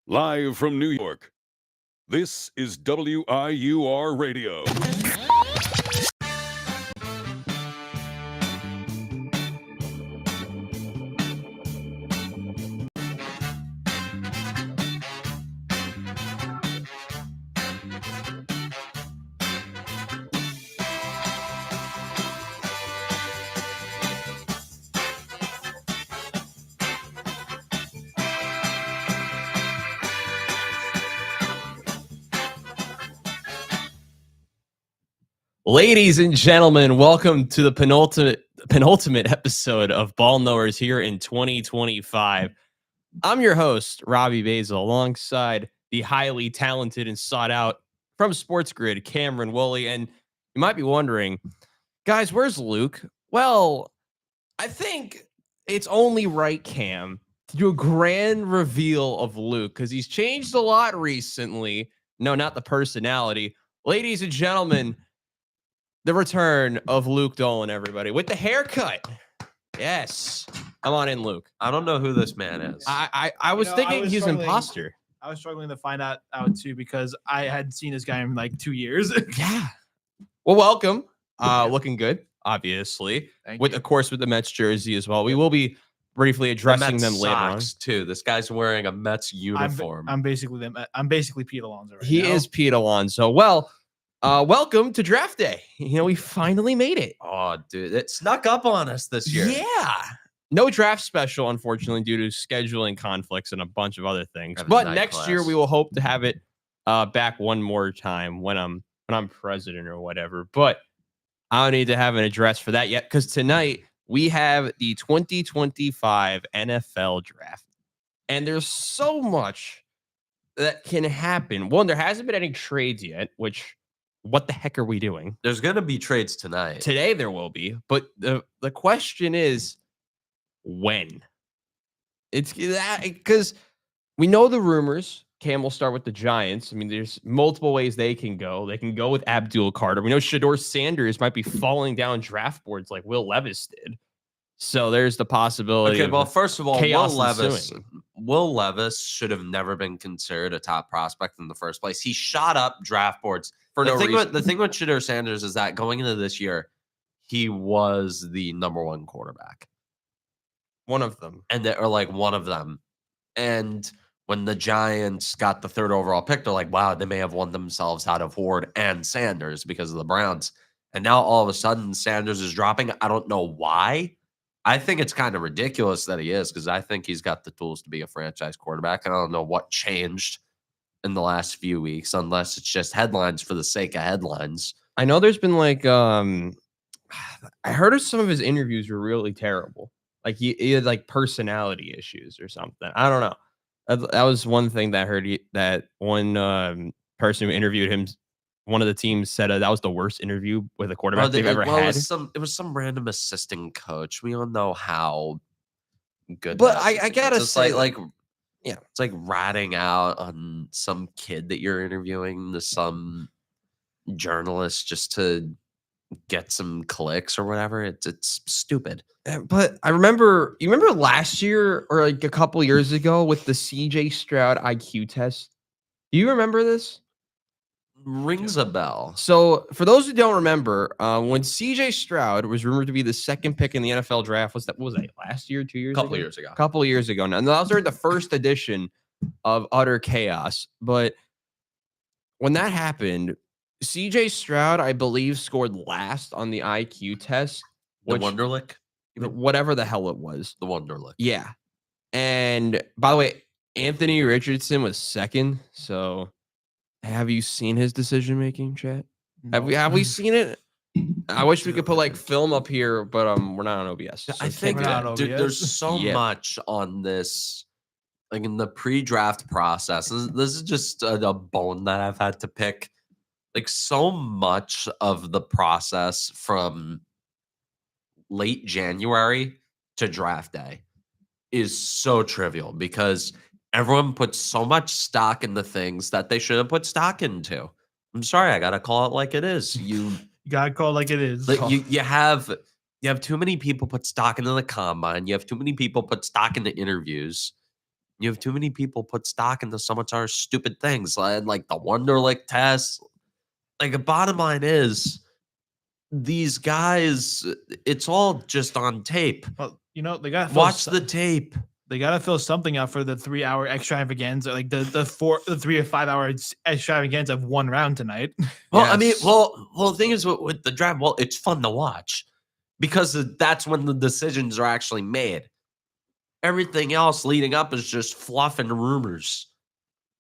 Live from New York, this is WIUR Radio. Ladies and gentlemen, welcome to the penultimate episode of Ball Knowers here in 2025. I'm your host, Robbie Basil, alongside the highly talented and sought out from Sports Grid, Cameron Woolley. And you might be wondering, guys, where's Luke? Well, I think it's only right, Cam, to do a grand reveal of Luke because he's changed a lot recently. No, not the personality. Ladies and gentlemen, the return of Luke Dolan, everybody, with the haircut. Yes. Come on in, Luke. I don't know who this man is. I was thinking he's an imposter. I was struggling to find out too because I had seen this guy in like 2 years. Yeah. Well, welcome. Looking good, obviously. Of course, with the Mets jersey as well. We will be briefly addressing them later on. Too. This guy's wearing a Mets uniform. I'm basically them. I'm basically Pete Alonso. He is Pete Alonso. Well, welcome to draft day. You know, we finally made it. Oh, dude, it snuck up on us this year. Yeah. No draft special, unfortunately, due to scheduling conflicts and a bunch of other things. But next year, we will hope to have it back one more time when I'm president or whatever. But I don't need to have an address for that yet because tonight we have the 2025 NFL draft. And there's so much that can happen. One, there hasn't been any trades yet, which... what the heck are we doing? There's going to be trades tonight. Today there will be, but the question is when? It's that because we know the rumors. Cam will start with the Giants. I mean, there's multiple ways they can go. They can go with Abdul Carter. We know Shedeur Sanders might be falling down draft boards like Will Levis did. So there's the possibility. Okay, well, first of all, Will Levis should have never been considered a top prospect in the first place. He shot up draft boards. For no reason. The thing with Shedeur Sanders is that going into this year, he was the number one quarterback. One of them. One of them. And when the Giants got the third overall pick, they're like, wow, they may have won themselves out of Horde and Sanders because of the Browns. And now all of a sudden Sanders is dropping. I don't know why. I think it's kind of ridiculous that he is because I think he's got the tools to be a franchise quarterback. And I don't know what changed in the last few weeks, unless it's just headlines for the sake of headlines. I know there's been like, I heard of some of his interviews were really terrible. Like he had like personality issues or something. I don't know. That was one thing that I heard that one person who interviewed him, one of the teams said that was the worst interview with a quarterback they've ever had. It was some random assistant coach. We all know how good. But I gotta say, yeah, it's like ratting out on some kid that you're interviewing to some journalist just to get some clicks or whatever. It's stupid. But you remember last year or like a couple years ago with the CJ Stroud IQ test? Do you remember this? Rings a bell. So for those who don't remember, when CJ Stroud was rumored to be the second pick in the NFL draft, what was that last year, 2 years ago? A couple of years ago now. And that was during the first edition of Utter Chaos. But when that happened, CJ Stroud, I believe, scored last on the IQ test. The Wonderlic? Whatever the hell it was. The Wonderlic. Yeah. And by the way, Anthony Richardson was second. So have you seen his decision making, chat? No. Have we seen it? I wish we could put like film up here, but we're not on OBS. So I think dude, there's so much on this, like in the pre-draft process. This is just a bone that I've had to pick. Like so much of the process from late January to draft day is so trivial because everyone puts so much stock in the things that they shouldn't put stock into. I'm sorry, I gotta call it like it is. You gotta call it like it is. Like you have too many people put stock into the combine. You have too many people put stock into interviews. You have too many people put stock into so much other stupid things, like the Wonderlic test. Like, the bottom line is, these guys, it's all just on tape. Well, they got Watch the tape. They gotta fill something out for the 3-hour extravaganza, like the 3 or 5 hour extravaganza of one round tonight. Well, I mean, Yes. the thing is with the draft, it's fun to watch because that's when the decisions are actually made. Everything else leading up is just fluff and rumors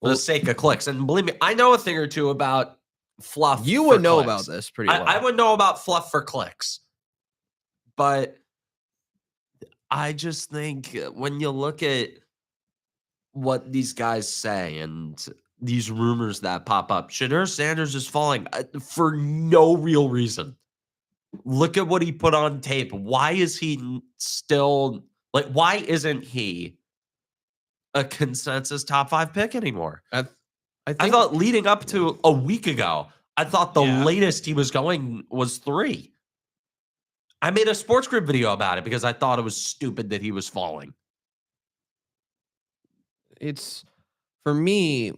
for the sake of clicks. And believe me, I know a thing or two about fluff. You for would know clicks. about this pretty well. I would know about fluff for clicks, but I just think when you look at what these guys say and these rumors that pop up, Shedeur Sanders is falling for no real reason. Look at what he put on tape. Why is he still why isn't he a consensus top 5 pick anymore? I I thought leading up to a week ago, I thought the latest he was going was 3. I made a Sports Grid video about it because I thought it was stupid that he was falling. it's for me,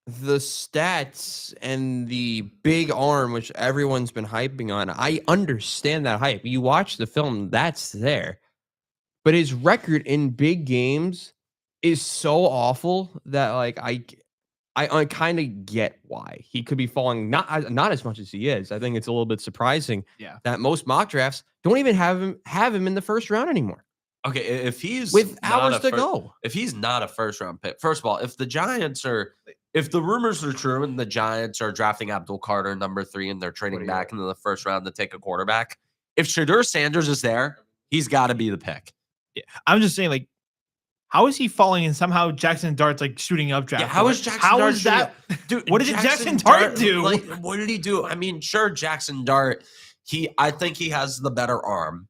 the stats and the big arm, which everyone's been hyping on. I understand that hype. You watch the film, that's there. But his record in big games is so awful that I kind of get why he could be falling not as much as he is. I think it's a little bit surprising that most mock drafts don't even have him in the first round anymore. Okay, if he's With not hours a to go. if he's not a first round pick, first of all, if the rumors are true and the Giants are drafting Abdul Carter number 3 and they're trading back into the first round to take a quarterback, if Shedeur Sanders is there, he's got to be the pick. Yeah, I'm just saying, how is he falling and somehow Jackson Dart's shooting up draft? Yeah, how is Jackson Dart is that? Dude, What did Jackson Dart do? What did he do? I mean, sure, Jackson Dart, I think he has the better arm.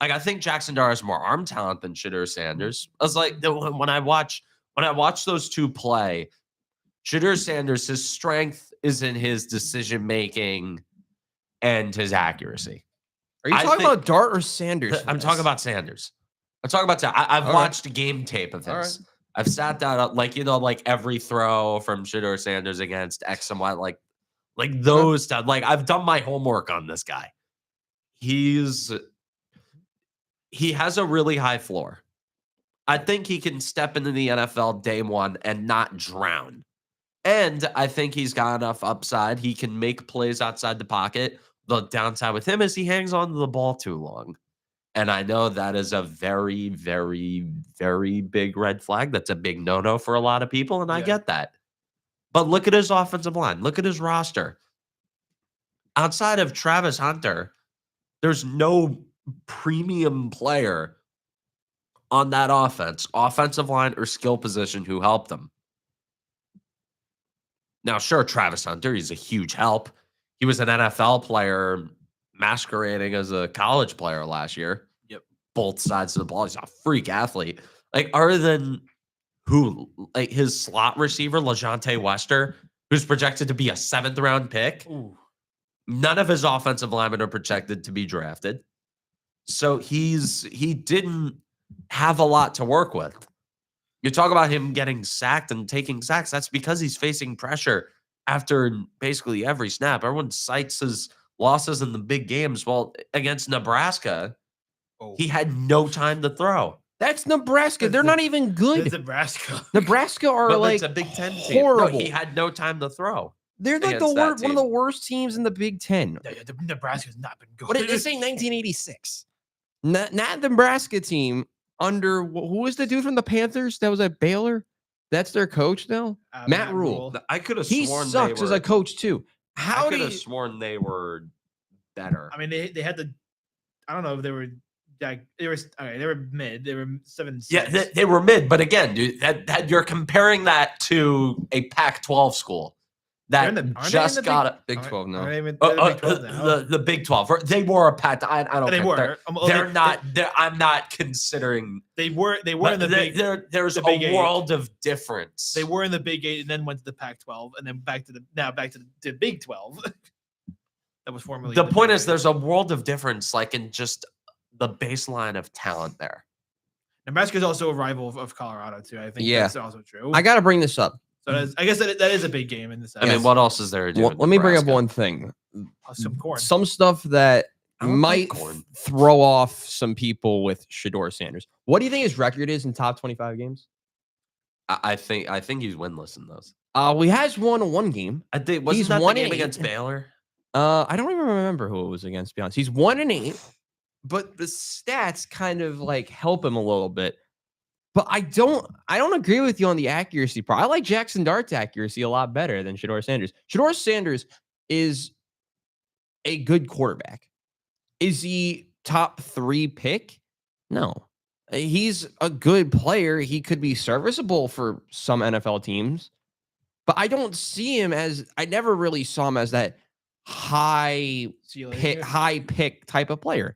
I think Jackson Dart has more arm talent than Shedeur Sanders. I was like, when I watch those two play, Shedeur Sanders, his strength is in his decision making and his accuracy. Are you talking about Dart or Sanders? I'm talking about Sanders. I'm talking about I've watched game tape of his. Right. I've sat down every throw from Shedeur Sanders against X and Y, like those stuff. I've done my homework on this guy. He has a really high floor. I think he can step into the NFL day one and not drown. And I think he's got enough upside. He can make plays outside the pocket. The downside with him is he hangs on to the ball too long. And I know that is a very, very, very big red flag. That's a big no-no for a lot of people, and I get that. But look at his offensive line. Look at his roster. Outside of Travis Hunter, there's no premium player on that offensive line or skill position who helped them. Now, sure, Travis Hunter, he's a huge help. He was an NFL player masquerading as a college player last year. Yep. Both sides of the ball. He's a freak athlete. Other than his slot receiver, LaJohntay Wester, who's projected to be a 7th round pick. Ooh. None of his offensive linemen are projected to be drafted. So he didn't have a lot to work with. You talk about him getting sacked and taking sacks. That's because he's facing pressure after basically every snap. Everyone cites his losses in the big games. Well, against Nebraska, he had no time to throw. That's Nebraska. They're not even good. Nebraska. Nebraska are But it's a Big Ten team. horrible. No, he had no time to throw. They're like against that one of the team. worst teams in the Big Ten. Nebraska's not been good. What did they say? 1986. Not the Nebraska team under who was the dude from the Panthers that was at Baylor? That's their coach now. Matt Rule. I could have He sworn sucks as a coach too. I could have sworn they were better. I mean, they had the. I don't know if they were. They were mid. They were 7-6. Yeah, they were mid, but again, dude, that you're comparing that to a Pac-12 school that just got a Big 12 now. the Big 12. They were a Pac. I don't. They care. were. They're not. I'm not considering. They were in the Big. There's the a Big Eight. world of difference. They were in the Big 8 and then went to the Pac-12 and then back to the Big 12. That was formerly. The point is, there's a world of difference, in just the baseline of talent there. Nebraska is also a rival of Colorado too. I think Yeah. that's also true. I got to bring this up. So I guess that is a big game in the sense. I mean, what else is there to do? Well, in let me bring up Nebraska? one thing. Some corn. Some stuff that I don't like might corn. throw off some people with Shedeur Sanders. What do you think his record is in top 25 games? I think he's winless in those. He has won one game. I think He's wasn't that the 1-8. game against Baylor? I don't even remember who it was against, to be honest. He's 1-8, but the stats kind of like help him a little bit. But I don't agree with you on the accuracy part. I like Jackson Dart's accuracy a lot better than Shedeur Sanders. Shedeur Sanders is a good quarterback. Is he top 3 pick? No. He's a good player. He could be serviceable for some NFL teams, but I don't see him as, I never really saw him as that high pick type of player.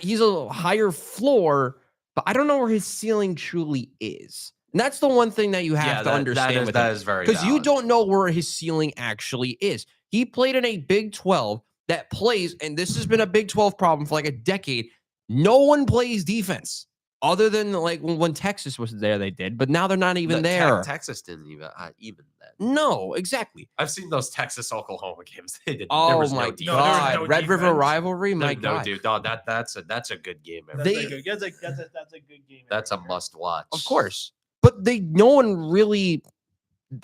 He's a higher floor, but I don't know where his ceiling truly is. And that's the one thing that you have to understand with him. That is very Because you valid. don't know where his ceiling actually is. He played in a Big 12 that plays, and this has been a Big 12 problem for like a decade. No one plays defense other than like when Texas was there, they did, but now they're not even there. Texas didn't even that. No, exactly. I've seen those Texas Oklahoma games. They did. Oh there was my no defense. God, no Red River defense. rivalry, my No, God. dude, no, that's a good game. That's They- a good game. That's a must watch. Of course, but no one really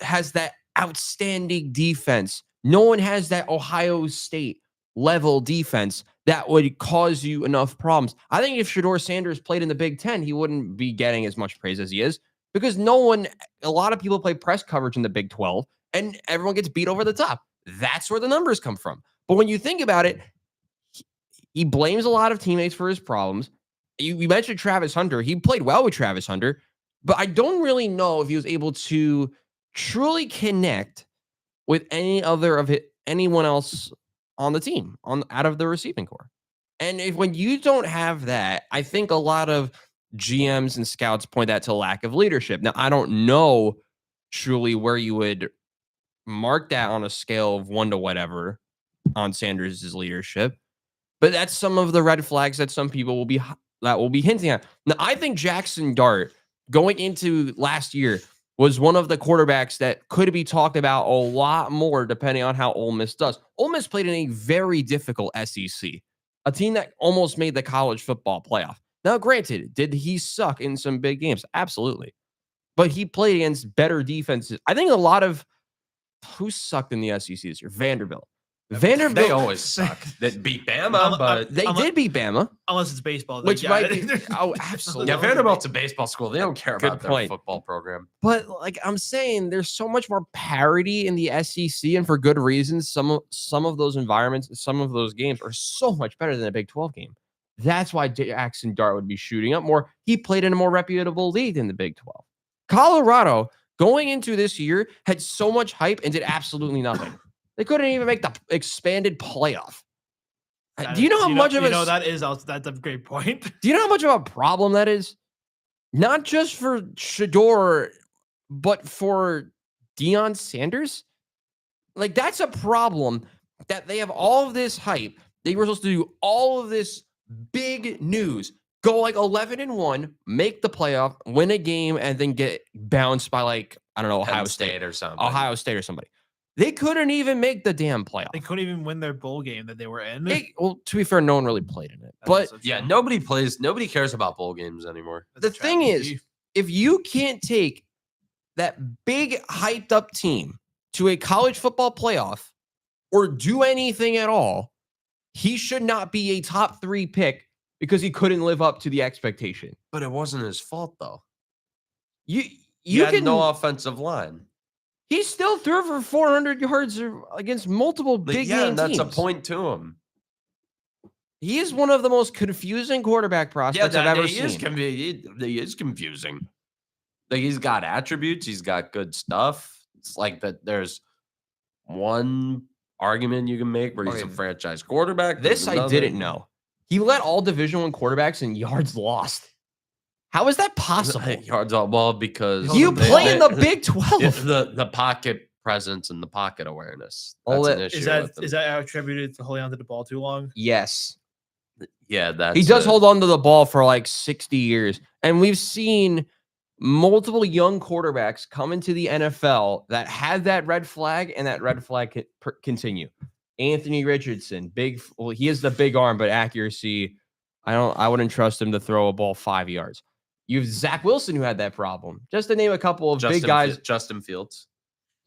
has that outstanding defense. No one has that Ohio State level defense that would cause you enough problems. I think if Shedeur Sanders played in the Big Ten, he wouldn't be getting as much praise as he is because a lot of people play press coverage in the Big 12 and everyone gets beat over the top. That's where the numbers come from. But when you think about it, he blames a lot of teammates for his problems. You mentioned Travis Hunter. He played well with Travis Hunter, but I don't really know if he was able to truly connect with anyone else on the team, out of the receiving core. And when you don't have that, I think a lot of GMs and scouts point that to lack of leadership. Now, I don't know truly where you would mark that on a scale of 1 to whatever on Sanders' leadership, but that's some of the red flags that some people will be hinting at. Now, I think Jackson Dart going into last year was one of the quarterbacks that could be talked about a lot more depending on how Ole Miss does. Ole Miss played in a very difficult SEC, a team that almost made the college football playoff. Now, granted, did he suck in some big games? Absolutely. But he played against better defenses. I think a lot of who sucked in the SEC this year? Vanderbilt. They always suck. They beat Bama, but They did beat Bama. Unless it's baseball. Which might be- oh, absolutely. yeah, Vanderbilt's a baseball school. They don't care Good about their point. football program. But like I'm saying, there's so much more parity in the SEC, and for good reasons. Some of those environments, some of those games are so much better than a Big 12 game. That's why Jackson Dart would be shooting up more. He played in a more reputable league than the Big 12. Colorado, going into this year, had so much hype and did absolutely nothing. They couldn't even make the expanded playoff. Do you know how much of a that's a great point. Do you know how much of a problem that is? Not just for Shedeur, but for Deion Sanders? Like, that's a problem that they have all of this hype. They were supposed to do all of this big news, go like 11-1, make the playoff, win a game, and then get bounced by like, I don't know, Ohio State or something. Ohio State or somebody. They couldn't even make the damn playoff. They couldn't even win their bowl game that they were in. Well, to be fair, no one really played in it. That's But also Yeah, true. nobody cares about bowl games anymore. That's a the thing is, travesty. if you can't take that big hyped up team to a college football playoff or do anything at all, he should not be a top 3 pick because he couldn't live up to the expectation. But it wasn't his fault though. You You had can no offensive line. He still threw for 400 yards against multiple But big yeah, game and that's teams. a point to him. He is one of the most confusing quarterback prospects I've ever seen. He is confusing. Like he's got attributes, he's got good stuff. It's like that. There's one argument you can make where he's a Okay. franchise quarterback. This There's I another. didn't know. He led all Division I quarterbacks in yards lost. How is that possible? Yards on ball because You they- play in they- the Big 12. the pocket presence and the pocket awareness. All That's an that- issue. Is with him. that attributed to holding onto the ball too long? Yes. Yeah, that's He does hold on to the ball for like 60 years. And we've seen multiple young quarterbacks come into the NFL that had that red flag and that red flag continue. Anthony Richardson, he has the big arm, but accuracy, I wouldn't trust him to throw a ball 5 yards. You have Zach Wilson who had that problem. Just to name a couple of big guys. Justin Fields.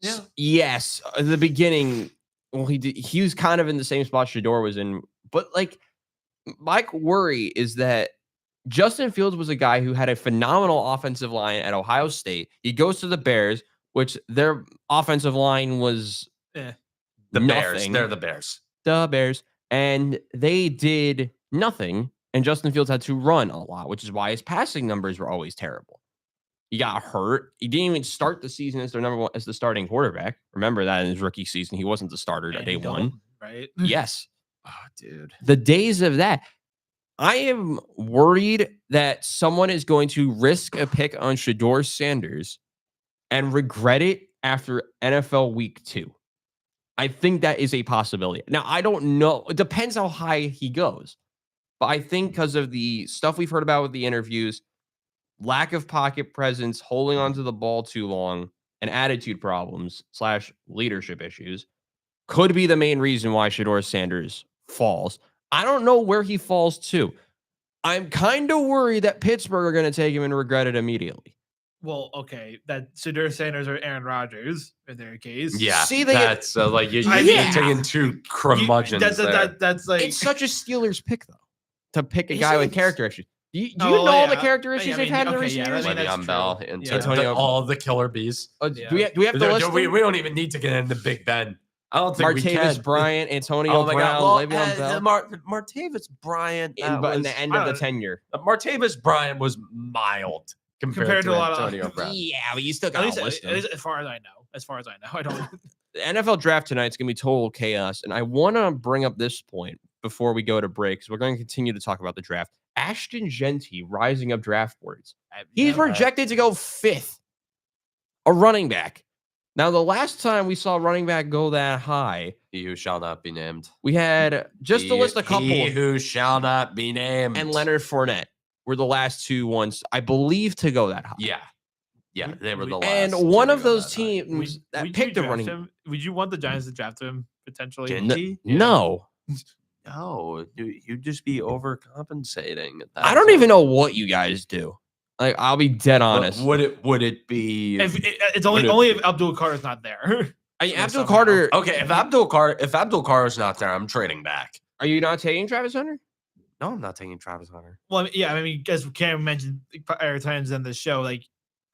Yeah. Yes, at the beginning, well, he was kind of in the same spot Shador was in, but like my worry is that Justin Fields was a guy who had a phenomenal offensive line at Ohio State. He goes to the Bears, which their offensive line was the nothing. Bears. They're the Bears. The Bears. And they did nothing. And Justin Fields had to run a lot, which is why his passing numbers were always terrible. He got hurt. He didn't even start the season as the starting quarterback. Remember that in his rookie season, he wasn't the starter at day one. Right? Yes. Oh, dude. The days of that. I am worried that someone is going to risk a pick on Shador Sanders and regret it after NFL week 2. I think that is a possibility. Now, I don't know. It depends how high he goes. But I think because of the stuff we've heard about with the interviews, lack of pocket presence, holding onto the ball too long, and attitude problems / leadership issues could be the main reason why Shador Sanders falls. I don't know where he falls to. I'm kind of worried that Pittsburgh are going to take him and regret it immediately. Well, okay, that Shador Sanders or Aaron Rodgers in their case. Yeah, See, that's like you're taking two curmudgeons there. That's like It's such a Steelers pick, though, to pick a Is guy with it? character issues. Do you Oh, know all the yeah. character issues they've had in the okay, recent yeah, years? I mean, that's Le'Veon Bell, true. and Yeah. Antonio- all the killer bees. Do we have to list We them? don't even need to get into Big Ben. I don't think we Martavis can. Bryant, Antonio Brown, Le'Veon Bell. Martavis Bryant. In the end of the tenure. Martavis Bryant was mild compared to a lot of Antonio Brown. Yeah, but you still at got least, to list them. as far as I know, I don't. The NFL draft tonight is going to be total chaos. And I want to bring up this point before we go to break, because we're going to continue to talk about the draft. Ashton Genty rising up draft boards. He's projected to go 5th, a running back. Now, the last time we saw a running back go that high, He who shall not be named. we had, just to list a couple, He who shall not be named. and Leonard Fournette were the last 2 ones, I believe, to go that high. Yeah, they were the last. And to one of go those that high. teams that Would picked you a running draft him? Would you want the Giants to draft him potentially? Genty? No. No, you'd just be overcompensating. At that I don't point. even know what you guys do. Like, I'll be dead honest. Would it be? It's only if Abdul Carter's not there. I mean, Yeah, Abdul somehow. Carter. Okay, if Abdul Carter's not there, I'm trading back. Are you not taking Travis Hunter? No, I'm not taking Travis Hunter. Well, I mean, as Cam mentioned prior times in the show, like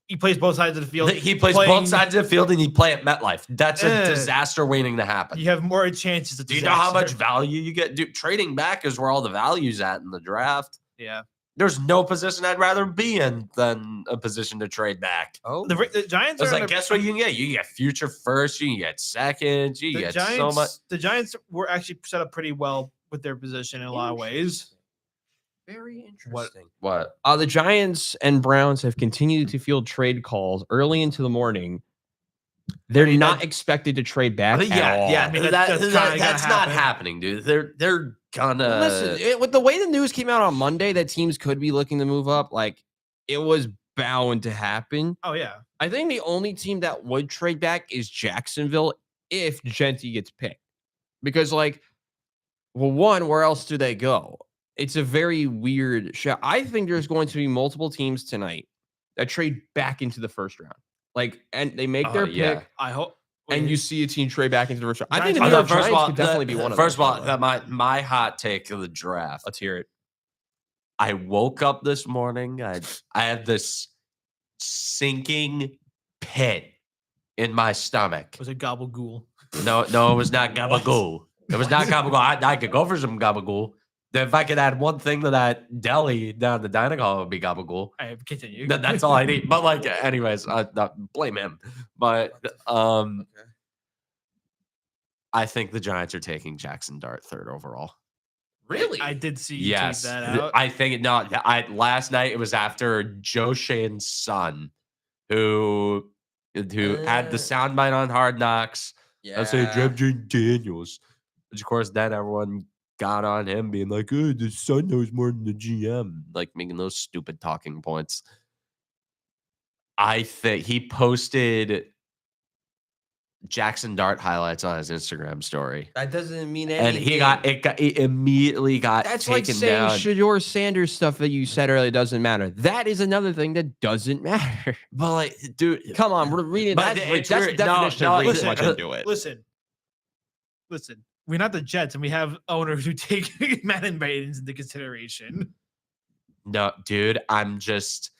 he plays both sides of the field. He plays playing- both sides of the field, and he play at MetLife. That's a disaster waiting to happen. You have more chances. Do you know how much value you get? Dude, trading back is where all the value's at in the draft. Yeah. There's no position I'd rather be in than a position to trade back. Oh, The Giants It's are. like, guess what you can get? You can get future first, you can get seconds, you the get Giants, so much. The Giants were actually set up pretty well with their position in a lot of ways. very interesting. What? The Giants and Browns have continued to field trade calls early into the morning. They're I mean, not that- expected to trade back at all. I mean, that's kinda gonna that's not happen. happening, dude. They're gonna Listen, with the way the news came out on Monday that teams could be looking to move up, like it was bound to happen. Oh yeah. I think the only team that would trade back is Jacksonville if Genty gets picked. Because, like, well, one, where else do they go? It's a very weird shot. I think there's going to be multiple teams tonight that trade back into the first round. Like, and they make their pick, I hope. and you see a team trade back into the first round. I think the Giants- New Oh, York no, Giants could definitely be one of First those. of all, my hot take of the draft. Let's hear it. I woke up this morning. I had this sinking pit in my stomach. Was it Gabagool? No, it was not gabagool. It was not gabagool. I could go for some gabagool. If I could add one thing to that deli down the dining hall, it would be gabagool. I continue. That's all I need. But like, anyways, blame him. But I think the Giants are taking Jackson Dart 3rd overall. Really? I did see you Yes, tweet that out. I think last night it was after Joe Shane's son, who had the soundbite on Hard Knocks. I say Jeff Daniels, which of course then everyone got on him being like, oh, the son knows more than the GM, like making those stupid talking points. I think he posted Jackson Dart highlights on his Instagram story. That doesn't mean And anything. he immediately got That's taken like saying down. Shador Sanders stuff that you said earlier doesn't matter. That is another thing that doesn't matter. But like, dude, Come on, we're reading But that's it's the weird. definition No, of reading listen, too much into it. Listen. We're not the Jets, and we have owners who take Madden ratings into consideration. no, dude, I'm just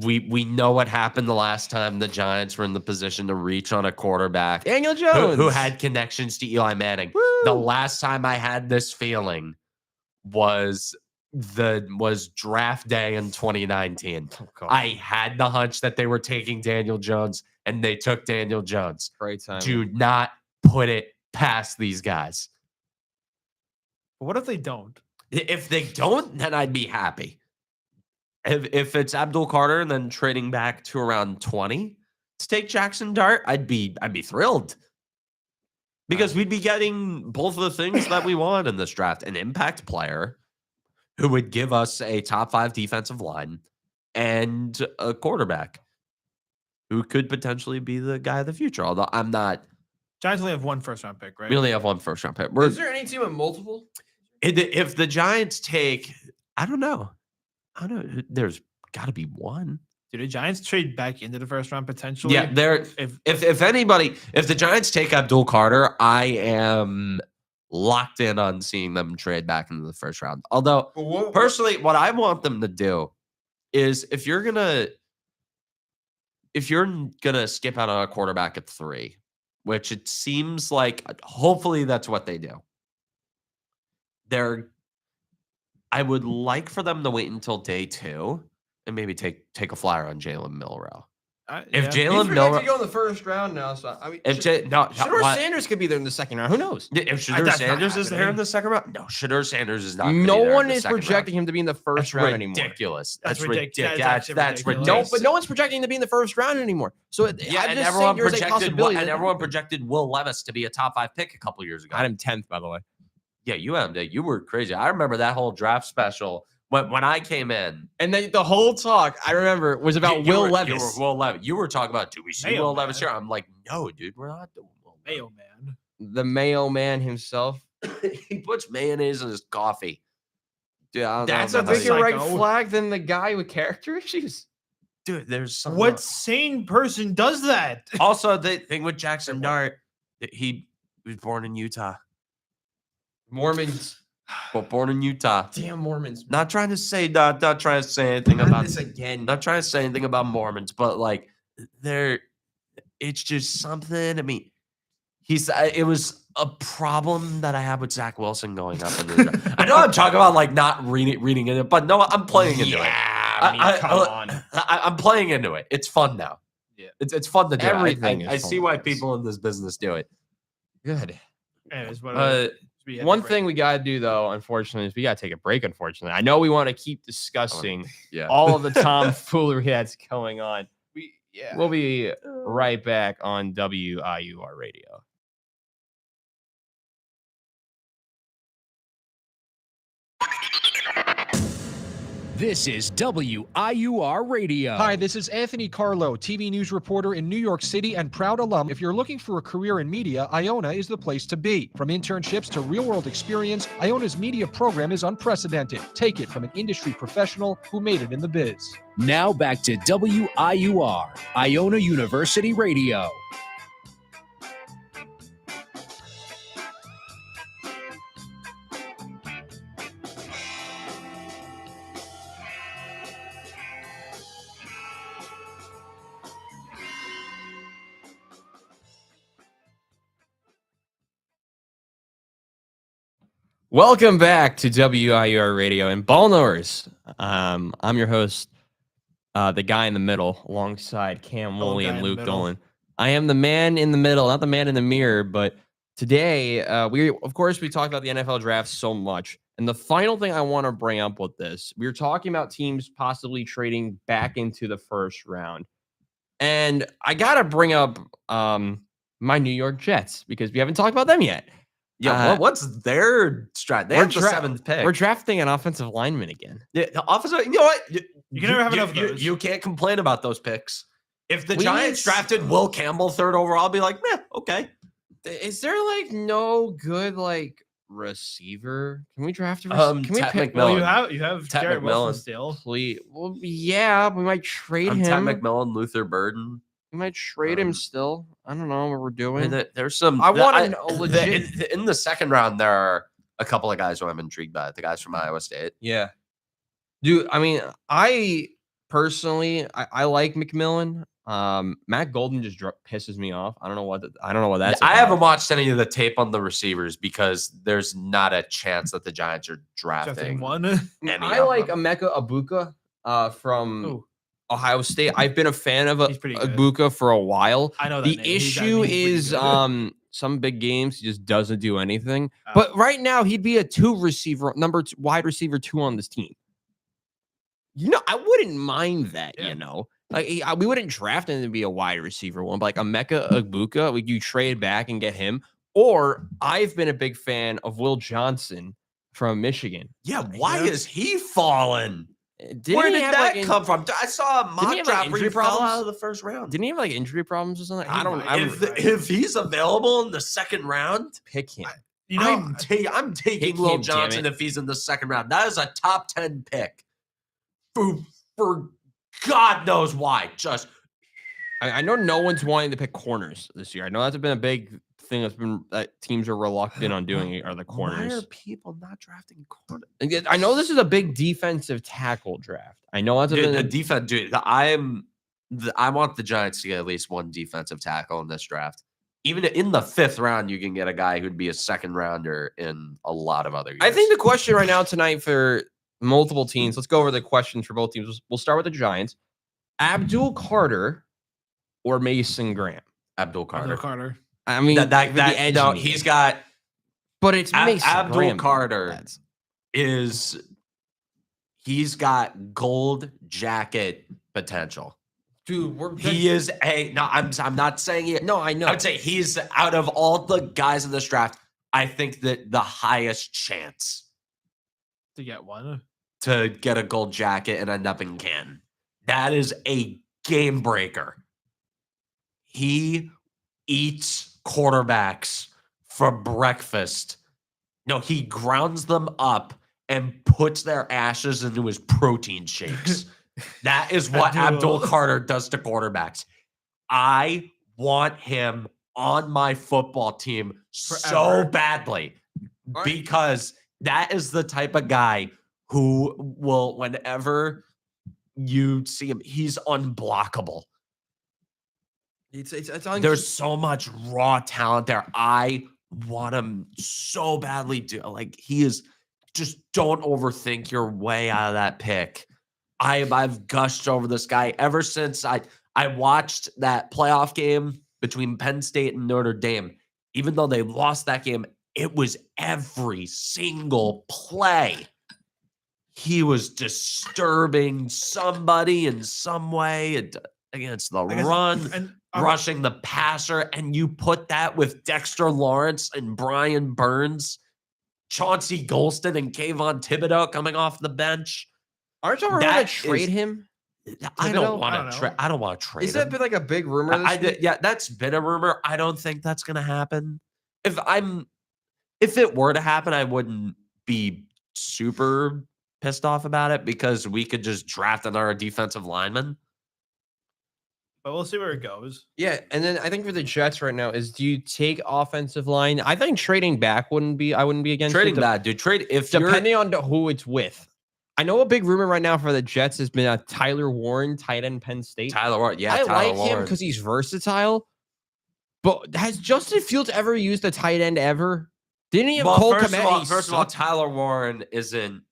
we know what happened the last time the Giants were in the position to reach on a quarterback Daniel Jones, who had connections to Eli Manning. Woo! The last time I had this feeling was draft day in 2019. Oh, God. I had the hunch that they were taking Daniel Jones, and they took Daniel Jones. Great time. Do not put it past these guys. But what if they don't? If they don't, then I'd be happy. If it's Abdul Carter and then trading back to around 20 to take Jackson Dart, I'd be thrilled. Because we'd be getting both of the things that we want in this draft: an impact player who would give us a top 5 defensive line and a quarterback who could potentially be the guy of the future. Although I'm not. Giants only have one first-round pick, right? We only have one first-round pick. Is there any team with multiple? If the Giants take, I don't know. There's got to be one. Do the Giants trade back into the first round potentially? Yeah, if anybody, if the Giants take Abdul Carter, I am locked in on seeing them trade back into the first round. Although, personally, what I want them to do is if you're gonna skip out on a quarterback at 3, which it seems like hopefully that's what they do. I would like for them to wait until day 2 and maybe take a flyer on Jalen Milroe. If Jalen Milroe to go in the first round now, so I mean, Shador Sanders could be there in the second round. Who knows? If Shador That's not Sanders is there in happening. the second round, no, Shador Sanders is not. Gonna No be there one in the is second projecting him to be in the first round. round anymore. Ridiculous. That's That's ridiculous. ridiculous. That's That's actually ridiculous. No, but no one's projecting him to be in the first round anymore. So Yeah, I'm and just everyone saying there's a projected possibility. that- everyone projected Will Levis to be a top 5 pick a couple years ago. I had him 10th, by the way. Yeah, you were crazy. I remember that whole draft special when I came in. And then the whole talk I remember was about Will Levis. Will Levis. You were talking about, do we see Mayo Will Man. Levis here? I'm like, no, dude, we're not doing Will Levis. Mayo man. The Mayo Man himself. He puts mayonnaise in his coffee. Dude, I don't That's know a about bigger that. Bigger red psycho. flag than the guy with character issues. Dude, there's some. What sane person does that? Also, the thing with Jackson Dart, he was born in Utah. Mormons. But born in Utah. Damn Mormons. Not trying to say not trying to say anything Not about this again. not trying to say anything about Mormons, but like it's just something. I mean, it was a problem that I had with Zach Wilson going up in the draft. I know I'm talking about like not reading it, but no, I'm playing into it. come on. I'm playing into it. It's fun now. Yeah. It's fun to do. Everything I is see fun why with this. people in this business do it. Good. Anyways, what One thing we gotta do though, unfortunately, is we gotta take a break. Unfortunately, I know we want to keep discussing Yeah. all of the tomfoolery that's going on. yeah. We'll be right back on WIUR Radio. This is WIUR Radio. Hi, this is Anthony Carlo, TV news reporter in New York City and proud alum. If you're looking for a career in media, Iona is the place to be. From internships to real-world experience, Iona's media program is unprecedented. Take it from an industry professional who made it in the biz. Now back to WIUR, Iona University Radio. Welcome back to WIUR Radio and Ball Knowers. I'm your host, the guy in the middle, alongside Cam Woolley guy and in the Luke middle. Dolan. I am the man in the middle, not the man in the mirror. But today, we talked about the NFL draft so much, and the final thing I want to bring up with this, we were talking about teams possibly trading back into the first round, and I gotta bring up my New York Jets because we haven't talked about them yet. Yeah, what's their strat? They we're have the 7th pick. We're drafting an offensive lineman again. Yeah, the offensive. You know what? You can never have enough of those. You can't complain about those picks. If the We Giants need- drafted Will Campbell 3rd overall, I'll be like, meh, okay. Is there like no good like receiver? Can we draft a Ted Can we pick? McMillan. Well, you have Ted Garrett McMillan. Wilson still. Please. Well, yeah, we might trade I'm him. Ted McMillan, Luther Burden. We might trade him Um, still. I don't know what we're I doing. mean, there's some. I want a legit. in the 2nd round. There are a couple of guys who I'm intrigued by. The guys from Iowa State. Yeah. Dude, I mean, I personally I like McMillan. Matt Golden just pisses me off. I don't know what that's I about. haven't watched any of the tape on the receivers because there's not a chance that the Giants are Drafting drafting one. any I of like them. Emeka Ibuka from Ooh, Ohio State. I've been a fan of He's pretty good. Ibuka for a while. I know that The name. He's issue pretty is good. some big games he just doesn't do anything. Oh. But right now he'd be a wide receiver 2 on this team. I wouldn't mind that, Yeah. Like we wouldn't draft him to be a wide receiver 1, but like Emeka Ibuka, would you trade back and get him? Or I've been a big fan of Will Johnson from Michigan. Yeah, why is he falling? Didn't Where he did have, that like, come from? I saw a he mock have, like, draft where he injury fell problems? out of the 1st round. Didn't he have like injury problems or something? He might. If he's available in the 2nd round, Pick him. You know, I'm taking Pick Will him, damn Johnson it. if he's in the 2nd round. That is a top 10 pick. For God knows why. Just I know no one's wanting to pick corners this year. I know that's been a big thing that teams are reluctant on doing are the why are corners. people not drafting corners? And yet, I know this is a big defensive tackle draft. I know that's Dude, the been defense, dude. I want the Giants to get at least one defensive tackle in this draft. Even in the 5th round, you can get a guy who'd be a 2nd rounder in a lot of other years. I think the question right now tonight for multiple teams. Let's go over the questions for both teams. We'll start with the Giants. Abdul Carter or Mason Graham. Abdul Carter. Carter. I mean, with the edge no, in he's it. got But it's Mason Abdul Graham. Carter he's got gold jacket potential. Dude, He is I'm not saying it. No, I know. I would say he's out of all the guys in this draft, I think that the highest chance To get one. to get a gold jacket and end up in Canton. That is a game breaker. He eats quarterbacks for breakfast. No, he grounds them up and puts their ashes into his protein shakes. That is what Abdul Carter does to quarterbacks. I want him on my football team so Forever. badly Right. because that is the type of guy who will, whenever you see him, he's unblockable. It's There's so much raw talent there. I want him so badly. He is just don't overthink your way out of that pick. I've gushed over this guy ever since I watched that playoff game between Penn State and Notre Dame. Even though they lost that game, it was every single play. He was disturbing somebody in some way against the run, And rushing the passer, and you put that with Dexter Lawrence and Brian Burns, Chauncey Golston and Kayvon Thibodeau coming off the bench. Aren't you ready to That trade is- him? I Thibodeau? don't want I don't to know. trade. I don't want to trade. Is that him. been like a big rumor? This week? Yeah, that's been a rumor. I don't think that's going to happen. If it were to happen, I wouldn't be super pissed off about it because we could just draft another defensive lineman. but we'll see where it goes. Yeah, and then I think for the Jets right now is do you take offensive line? I think trading back I wouldn't be against Trading it, that, dude. Trade if you're depending on who it's with. I know a big rumor right now for the Jets has been Tyler Warren, tight end Penn State. Tyler Warren. Yeah, I Tyler like him Warren. because he's versatile. But has Justin Fields ever used a tight end ever? Didn't he have Cole Kmet? First of all, Tyler Warren isn't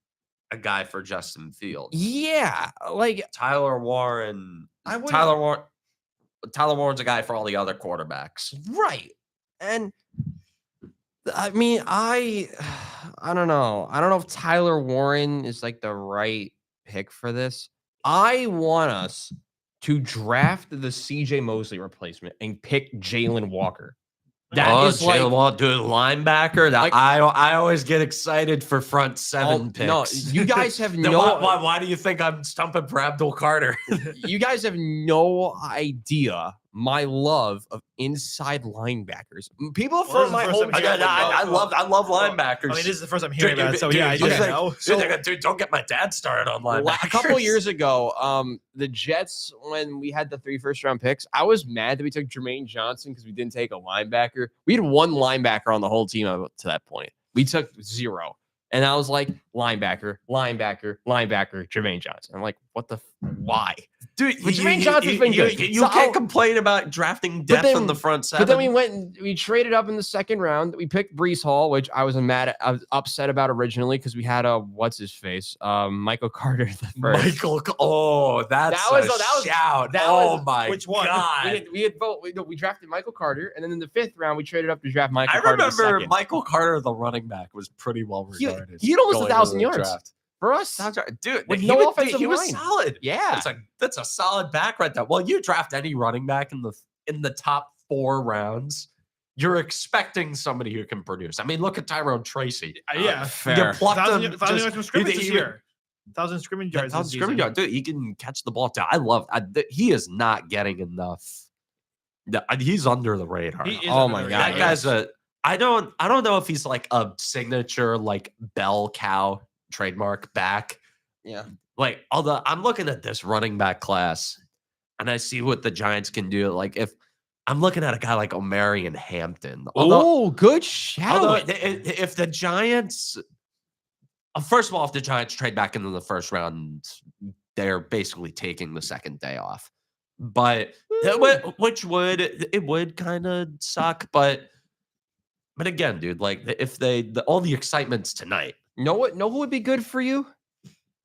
a guy for Justin Fields. Yeah, like Tyler Warren. I would Tyler Warren's a guy for all the other quarterbacks. right. And I mean, I don't know. I don't know if Tyler Warren is like the right pick for this. I want us to draft the CJ Mosley replacement and pick Jalen Walker. That is like dude, linebacker. That like- I always get excited for front seven picks. no, you guys have Then no why do you think I'm stumping for Abdul Carter? you guys have no idea my love of inside linebackers. People Well, from my this is the first hometown. time I love linebackers. I mean, this is the first I'm hearing about it, so Dude, yeah, I dude, just dude, know. Dude, don't get my dad started on linebackers. A couple years ago, the Jets, when we had the 3 first-round picks, I was mad that we took Jermaine Johnson because we didn't take a linebacker. We had 1 linebacker on the whole team up to that point. We took 0. And I was like, linebacker, Jermaine Johnson. I'm like, what the why? Dude, But Jermaine Johnson's been good. You So can't complain about drafting depth then- on the front seven. But then we went and we traded up in the 2nd round. We picked Breece Hall, which I was upset about originally because we had what's his face, Michael Carter the first. That was a shout. that Oh was- my which one? god! We had both. We drafted Michael Carter, and then in the 5th round we traded up to draft Michael I Carter. the remember second. Michael Carter, the running back, was pretty well regarded. He had almost going into 1,000 the yards draft. for us. Dude, With he no was- offensive he was line. solid. Yeah, That's a solid back right there. Well, you draft any running back in the top 4 rounds, you're expecting somebody who can produce. I mean, look at Tyrone Tracy. Yeah. fair. You plucked 1,000 him. 1,000 just- yards from scrimmage this he- year. 1,000 scrimmage yards. That's this scrimmage season. yard. Dude, he can catch the ball down. He is not getting enough. He's under the radar. He is Oh under my the God, radar. That guy's I don't know if he's like a signature like bell cow trademark back. yeah. Like, although I'm looking at this running back class and I see what the Giants can do. Like, if I'm looking at a guy like Omarion Hampton. Oh, good shout. If the Giants, first of all, if the Giants trade back into the first round, they're basically taking the second day off. But which would kind of suck. But again, dude, like if all the excitement's tonight. Know who would be good for you?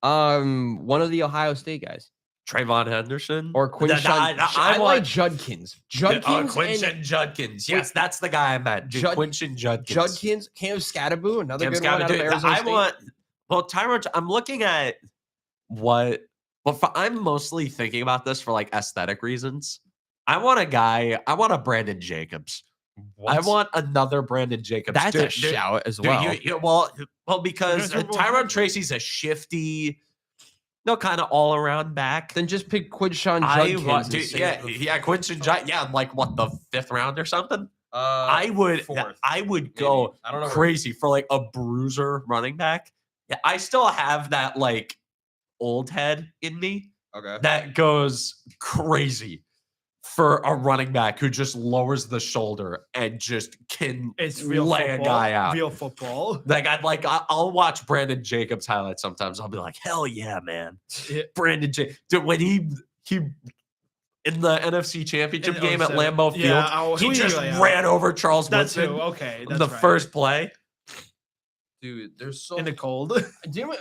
One of the Ohio State guys. Trayvon Henderson Or Quinshawn. I like Judkins. Quinshawn Judkins. Yes, that's the guy I meant. Quinshawn Judkins. Judkins, Cam Scadaboo, another Cam good one out of Scadaboo. Arizona State. Tyrone. I'm looking at what. Well, I'm mostly thinking about this for like aesthetic reasons. I want a Brandon Jacobs. I want another Brandon Jacobs. That's a shout as well. Well, because Tyrone Tracy's a shifty, kind of all around back. Then just pick Quinshawn Judkins. Quinshawn. Yeah, like what, the 5th round or something. I would go I don't know crazy for like a bruiser running back. Yeah, I still have that like old head in me Okay. that goes crazy for a running back who just lowers the shoulder and just can It's real lay football. a guy out. Real football. I'll watch Brandon Jacobs highlights sometimes. I'll be like, hell yeah, man. Yeah. Brandon Jacobs. Dude, when he in the NFC Championship In game at 07. Lambeau Field, Yeah, he who just you lay out? ran over Charles That's Woodson who. Okay. in That's the right. first play. Dude, there's so in the cold.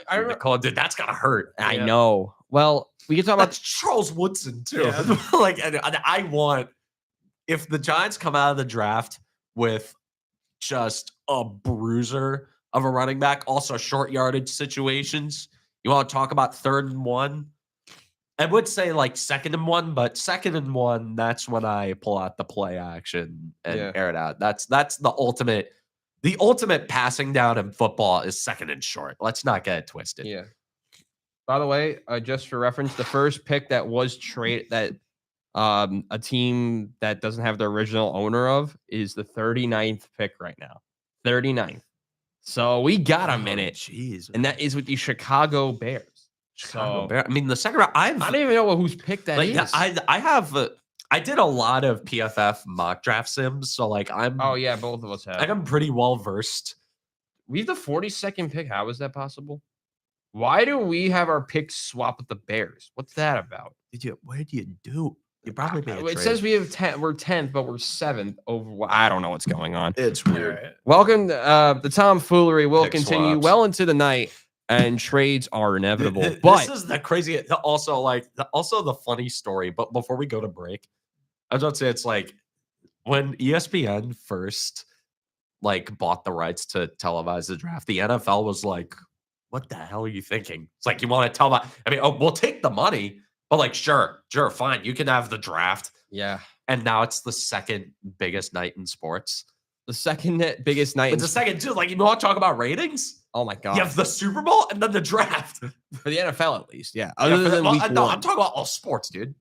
I remember, Dude, that's gotta hurt. I know. Well, we can talk about That's Charles Woodson too. Yeah. Like, and I want, if the Giants come out of the draft with just a bruiser of a running back, also short yardage situations. You want to talk about 3rd and 1? I would say like 2nd and 1, but 2nd and 1, that's when I pull out the play action and air it out. That's the ultimate. The ultimate passing down in football is 2nd and short. Let's not get it twisted. Yeah. By the way, just for reference, the first pick that was traded that a team that doesn't have the original owner of is the 39th pick right now. 39th. So we got a minute. Jeez. And that is with the Chicago Bears. Chicago Bears. I mean, the second round, I don't even know whose pick that is. I did a lot of PFF mock draft sims, so like Oh yeah, both of us have. I'm pretty well versed. We have the 42nd pick. How is that possible? Why do we have our picks swap with the Bears? What's that about? What did you do? You probably made a It trade. says we have 10. We're 10th, but we're 7th over. I don't know what's going on. It's All weird. right. Welcome. The tomfoolery will Pick continue swaps. well into the night, and trades are inevitable. This But is the crazy. Also, the funny story. But before we go to break, I was about to say it's like when ESPN first bought the rights to televise the draft. The NFL was like, "What the hell are you thinking?" It's like, you want to televise? I mean, we'll take the money, but sure, fine, you can have the draft. yeah, And now it's the second biggest night in sports. The second biggest night. It's the second too. Like, you want to talk about ratings? Oh my god! You have the Super Bowl and then the draft For the NFL, at least, yeah. Yeah, Other for the- than well, week no, one. I'm talking about all sports, dude.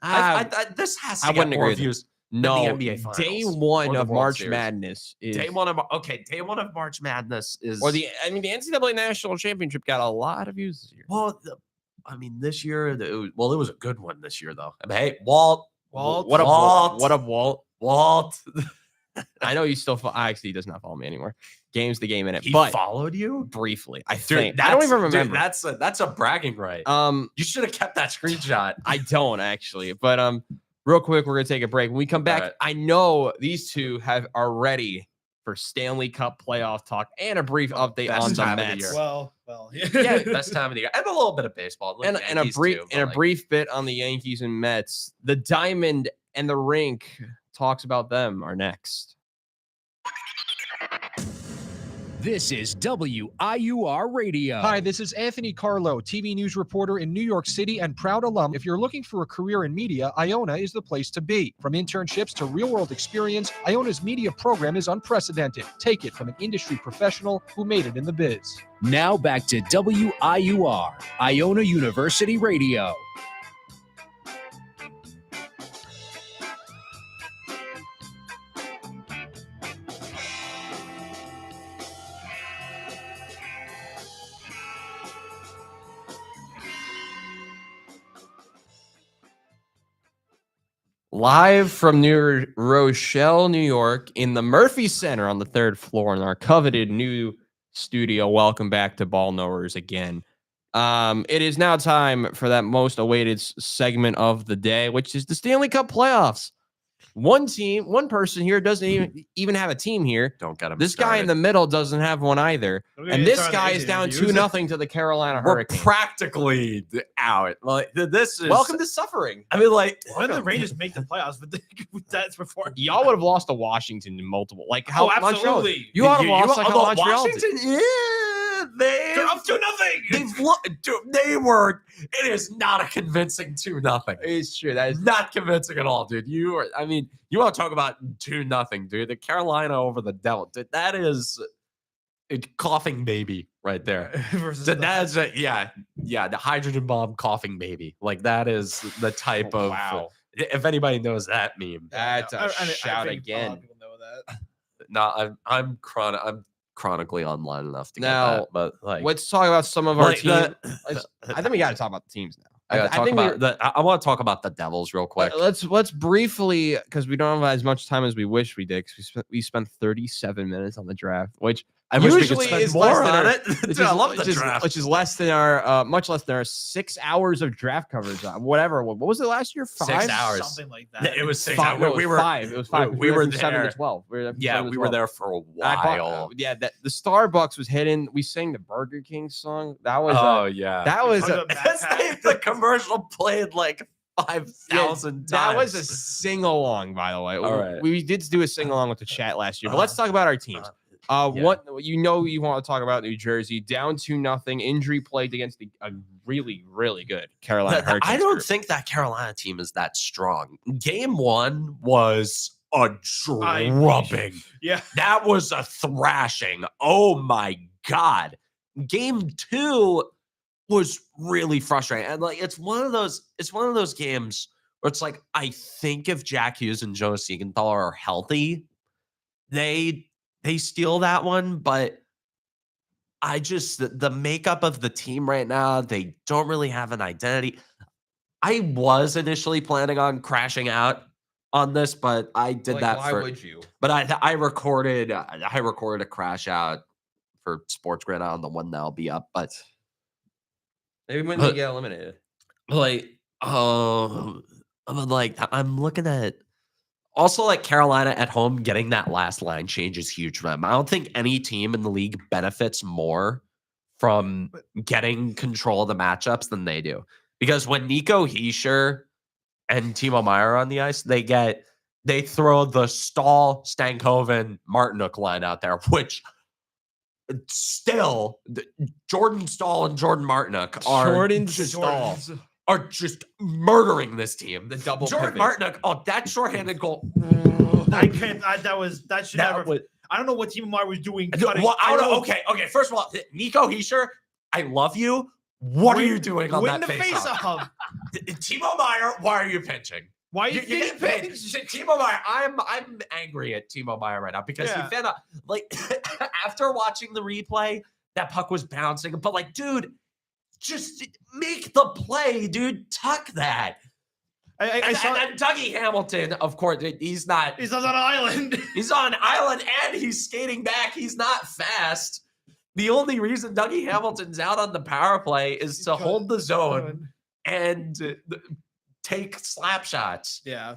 This has to I get wouldn't more agree with views. No, the NBA Finals day or one the of World March Series. Madness is Day one of March Madness is the NCAA National Championship got a lot of views this year. well. This year, it was a good one this year, though. I mean, hey, Walt, What up, Walt? What up, Walt? Walt. I know you still. Actually, he does not follow me anymore. Game's the game in it, He but followed you, briefly, I dude. think. I don't even remember. Dude, that's a bragging right. You should have kept that screenshot. I don't actually, but real quick, we're gonna take a break. When we come back, All right. I know these two are ready for Stanley Cup playoff talk and a brief update best on the time of the Mets. year. Well, Yeah, best time of the year, and a little bit of baseball, and a brief bit on the Yankees and Mets. The Diamond and the Rink talks about them are next. This is WIUR Radio. Hi, this is Anthony Carlo, TV news reporter in New York City and proud alum. If you're looking for a career in media, Iona is the place to be. From internships to real-world experience, Iona's media program is unprecedented. Take it from an industry professional who made it in the biz. Now back to WIUR, Iona University Radio. Live from New Rochelle, New York, in the Murphy Center on the third floor in our coveted new studio. Welcome back to Ball Knowers again. It is now time for that most awaited segment of the day, which is the Stanley Cup playoffs. One person here doesn't even have a team here. Don't get him. This guy in the middle doesn't have one either. And this guy is down 2-0 to the Carolina We're Hurricanes. practically out. Like, this is Welcome to suffering. I mean, like, When the Rangers make the playoffs, but that's before. Y'all would have lost to Washington in multiple. Like how Oh, Montreal. absolutely. You ought to have lost like how although Montreal did. Washington, yeah, They're up to nothing. It is not a convincing 2-0. It's true. That is Not convincing at all, dude. You want to talk about 2-0, dude. The Carolina over the Devil. Dude, that is a coughing baby right there. Versus That's the hydrogen bomb coughing baby. Like, that is the type of wow. If anybody knows that meme. That's a I shout think a lot again. of people know that. No, I'm chronically online enough to Now, get that, but like, Let's talk about some of our like, teams. I think we got to talk about the teams now. I gotta talk think about I want to talk about the Devils real quick. Let's briefly, because we don't have as much time as we wish we did. Because we spent 37 minutes on the draft, which I wish we usually could spend is more less than on our- it. which Dude, is- I love the which is- draft. which is less than our much less than our 6 hours of draft coverage. Whatever. What was it last year? 5 6 hours. Something like that. It was 6 5, hours. no, we it were was 5. It was 5. we were from 7 there. to 12. We were there from 7 Yeah, to we were 12. there for a I bought- while. yeah, the Starbucks was hidden. We sang the Burger King song. That was Oh yeah, that was Talk a, about That's backpack. the commercial played like 5,000 times. that was a sing along, by the way. All right. We did do a sing along with the chat last year, but let's talk about our teams. Yeah. What you want to talk about New Jersey down 2-0 injury plagued against a really good Carolina Hurricanes. I don't group. think that Carolina team is that strong. Game 1 was a drubbing. Yeah. That was a thrashing. Oh my god. Game 2 was really frustrating. And like it's one of those games where it's like, I think if Jack Hughes and Joe Siegenthaler are healthy, they steal that one, but I just the makeup of the team right now, they don't really have an identity. I was initially planning on crashing out on this, but I did that why for would you? but I recorded a crash out for Sports Grid on the one that'll be up, but Maybe when they get eliminated. like I'm looking at also like Carolina at home getting that last line change is huge for them. I don't think any team in the league benefits more from getting control of the matchups than they do. Because when Nico Hischier and Timo Meier are on the ice, they throw the Stahl, Stankoven, Martinook line out there, which still Jordan Stahl and Jordan Martinook are just murdering this team. The double Jordan pivot. Martinook, that shorthanded goal. I can't. That should That never. was I don't know what Timo Meyer was doing. Well, I don't know. Okay. First of all, Nico Hischier, I love you. What are you doing on that face-off? Timo Meyer, why are you pinching? Why you get paid? Timo Meyer, I'm angry at Timo Meyer right now because he found out, like, after watching the replay, that puck was bouncing. But, like, dude, just make the play, dude. Tuck that. And Dougie Hamilton, of course, he's on an island. He's on an island and he's skating back. He's not fast. The only reason Dougie Hamilton's out on the power play is to hold the zone and take slap shots. Yeah.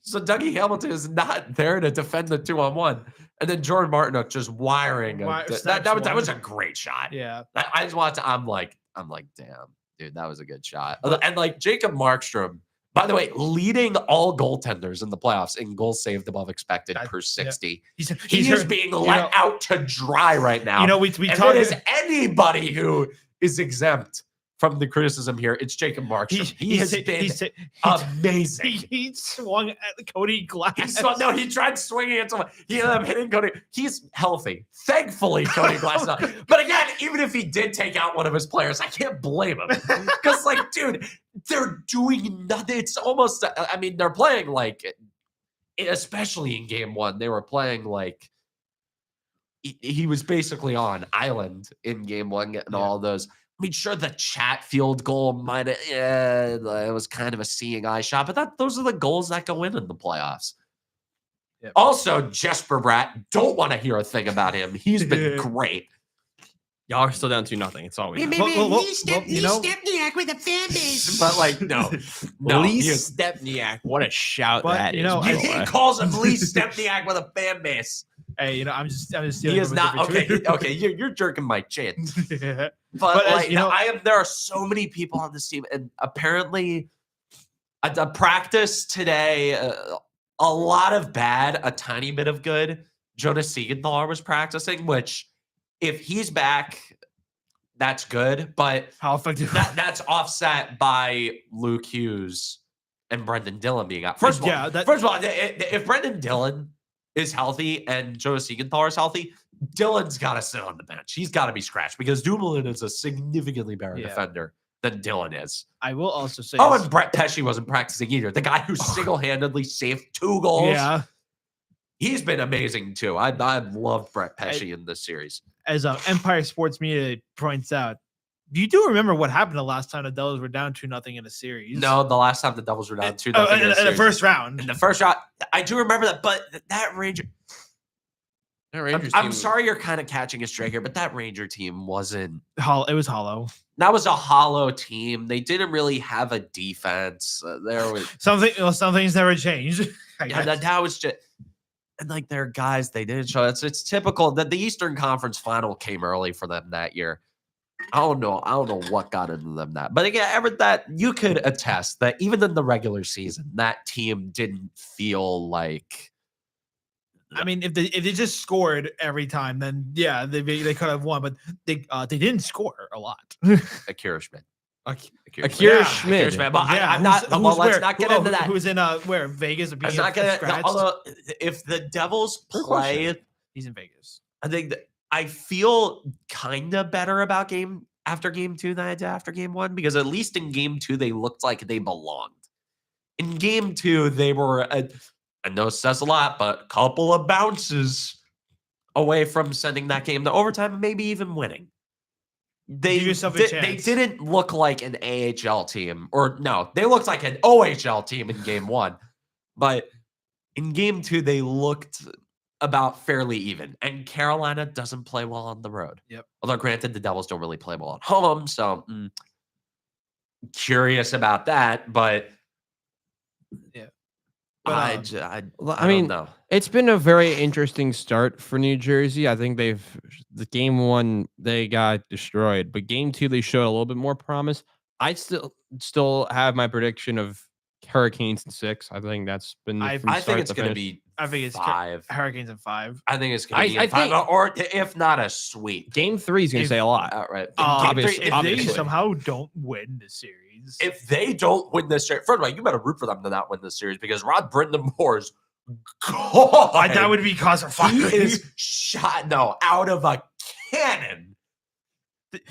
So Dougie Hamilton is not there to defend the 2-on-1. And then Jordan Martinook just wiring. That was a great shot. Yeah. I just want to, I'm like, damn, dude, that was a good shot. And like Jacob Markstrom, by the way, leading all goaltenders in the playoffs in goals saved above expected per 60. Yeah. He is being let out to dry right now. You know, we talk is anybody who is exempt from the criticism here. It's Jacob Markstrom. He has been amazing. He swung at Cody Glass. He tried swinging at someone. He ended up hitting Cody. He's healthy. Thankfully, Cody Glass. But again, even if he did take out one of his players, I can't blame him. Because, like, dude, they're doing nothing. It's almost, I mean, they're playing like, especially in game one, they were playing like, he was basically on island in game one, getting all those. I mean, sure, the Chatfield goal might have, it was kind of a seeing eye shot, but those are the goals that go in the playoffs. Yep. Also, Jesper Bratt, don't want to hear a thing about him. He's been great. Y'all are still down 2-0. It's all we know. Lee Stepniak with a fan base. But, like, no. Lee Stepniak. What a shout that is. He calls him Lee Stepniak with a fan base. Hey, I'm just he is not okay. You're jerking my chin. But like, there are so many people on this team, and apparently, at the practice today, a lot of bad, a tiny bit of good. Jonas Siegenthaler was practicing, which, if he's back, that's good. But how effective? That's offset by Luke Hughes and Brendan Dillon being out. First of all, if Brendan Dillon is healthy and Jonas Siegenthaler is healthy, Dillon's got to sit on the bench. He's got to be scratched because Dumoulin is a significantly better defender than Dillon is. I will also say, and Brett Pesce wasn't practicing either. The guy who single-handedly saved 2 goals. Yeah. He's been amazing too. I loved Brett Pesce in this series. As Empire Sports Media points out, you do remember what happened the last time the Devils were down 2-0 in a series? No, the last time the Devils were down 2-0 in the first round. In the first round, I do remember that. But that Ranger, I'm sorry, you're kind of catching a stray here, but that Ranger team wasn't. It was hollow. That was a hollow team. They didn't really have a defense. There was some things never changed. That was just. And like their guys, they didn't show. It's typical that the Eastern Conference Final came early for them that year. I don't know what got into them but again, that you could attest that even in the regular season, that team didn't feel like. I mean, if they just scored every time, then they could have won. But they didn't score a lot. Akira Schmid. Akira Schmid. But I'm not. Let's not get into that. Who's in where Vegas? I'm not gonna. Although, if the Devils play, he's in Vegas. I think that I feel kind of better about game 2 than I did after game 1 because at least in game 2 they looked like they belonged. In game 2 they were. I know it says a lot, but a couple of bounces away from sending that game to overtime, and maybe even winning. They didn't look like an AHL team, or no, they looked like an OHL team in game 1. But in game 2, they looked about fairly even. And Carolina doesn't play well on the road. Yep. Although, granted, the Devils don't really play well at home, so curious about that. But yeah. I mean, know. It's been a very interesting start for New Jersey. I think the game 1 they got destroyed, but game 2 they showed a little bit more promise. I still have my prediction of Hurricanes in 6. I think that's been. I think it's going to be. I think it's 5. Hurricanes in 5. I think it's going to be 5, or if not a sweep. Game 3 is going to say a lot. Right. If they somehow don't win the series, if they don't win this series, first of all, you better root for them to not win this series because Rod Brind'Amour's God, That would be cause for he firing. is shot out of a cannon.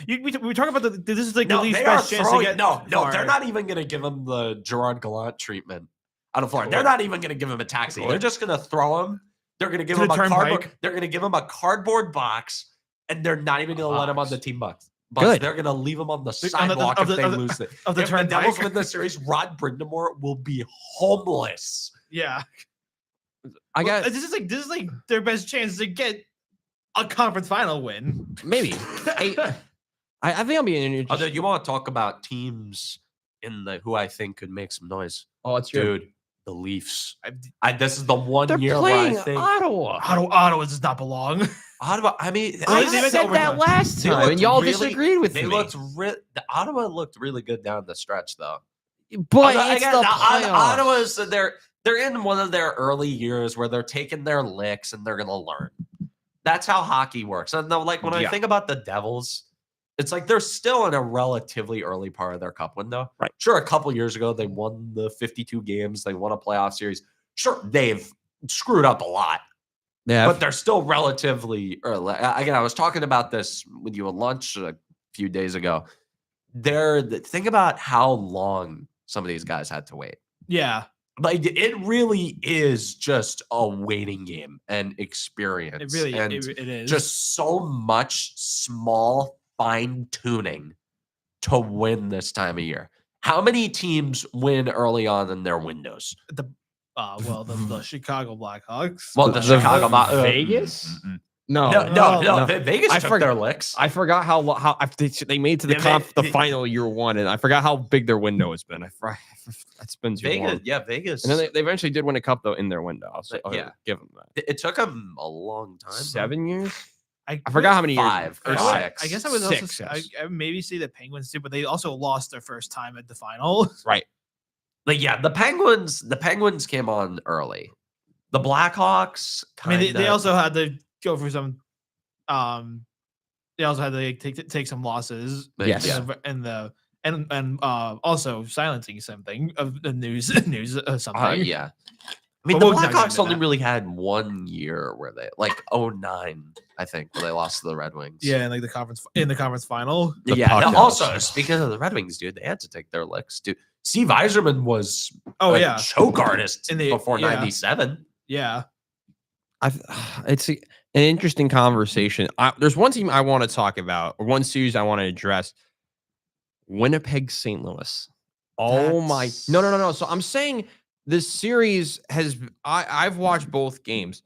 We talk about this is like the No, least they are best chance to throwing. get. No, they're fired. not even going to give him the Gerard Gallant treatment out of Florida. They're Cool. not even going to give him a taxi. Cool. They're just going to throw him. They're going to give To him the a cardboard. turnpike. They're going to give him a cardboard box, and they're not even going to let him on the team bus. Good. They're going to leave him on the On the- sidewalk of if the- they of the- lose it. of the If the Devils turnpike. win the series, Rod Brindamore will be homeless. Yeah, I got this is like their best chance to get a conference final win. maybe. Hey, I think I'll be an Although interesting. you want to talk about teams in the who I think could make some noise, Oh, it's your. dude. The Leafs. This is the one They're year where I playing think Ottawa. Ottawa does not belong. Ottawa. I mean, I they went to said that overtime. last They time, looked and y'all really- disagreed with they me. looked Ottawa looked really good down the stretch, though. But Although, it's again, the playoffs. Ottawa's they're in one of their early years where they're taking their licks and they're gonna learn. That's how hockey works. And though, like when I Yeah. think about the Devils, it's like they're still in a relatively early part of their cup window. Right. Sure, a couple years ago they won the 52 games. They won a playoff series. Sure, they've screwed up a lot, Yeah, but they're still relatively early. Again, I was talking about this with you at lunch a few days ago. Think about how long some of these guys had to wait. Yeah, Like it really is just a waiting game and experience. it really and it is. just so much small fine tuning to win this time of year. How many teams win early on in their windows? the the Chicago Blackhawks. Well, the Chicago Vegas? No, No, Vegas I took forgot- their licks. I forgot how they made to the Yeah, the final year one, and I forgot how big their window has been. It's been too long. Vegas. And then they eventually did win a cup though in their window. I'll Yeah. give them that. It took them a long time. 7 years. I I forgot how many years. 5 or I would- 6. I guess I would Six, also yes. I maybe say the Penguins too, but they also lost their first time at the final. Right. Like, yeah, the Penguins came on early. The Blackhawks, I mean, they kinda- also had to go through some. They also had to take some losses. Yes. and also silencing something of the news something. yeah. I mean, But the we'll dive Blackhawks into only that. really had 1 year where they, like 09, I think, where they lost to the Red Wings. Yeah, and like the conference final. The yeah. puck and outs. also, speaking of the Red Wings, dude, they had to take their licks, dude. Steve Yzerman was Oh a yeah, choke artist In the- before yeah. 97. yeah. It's an interesting conversation. There's one team I want to talk about, or one series I want to address. Winnipeg, St. Louis. Oh my! No. So I'm saying this series has. I've watched both games.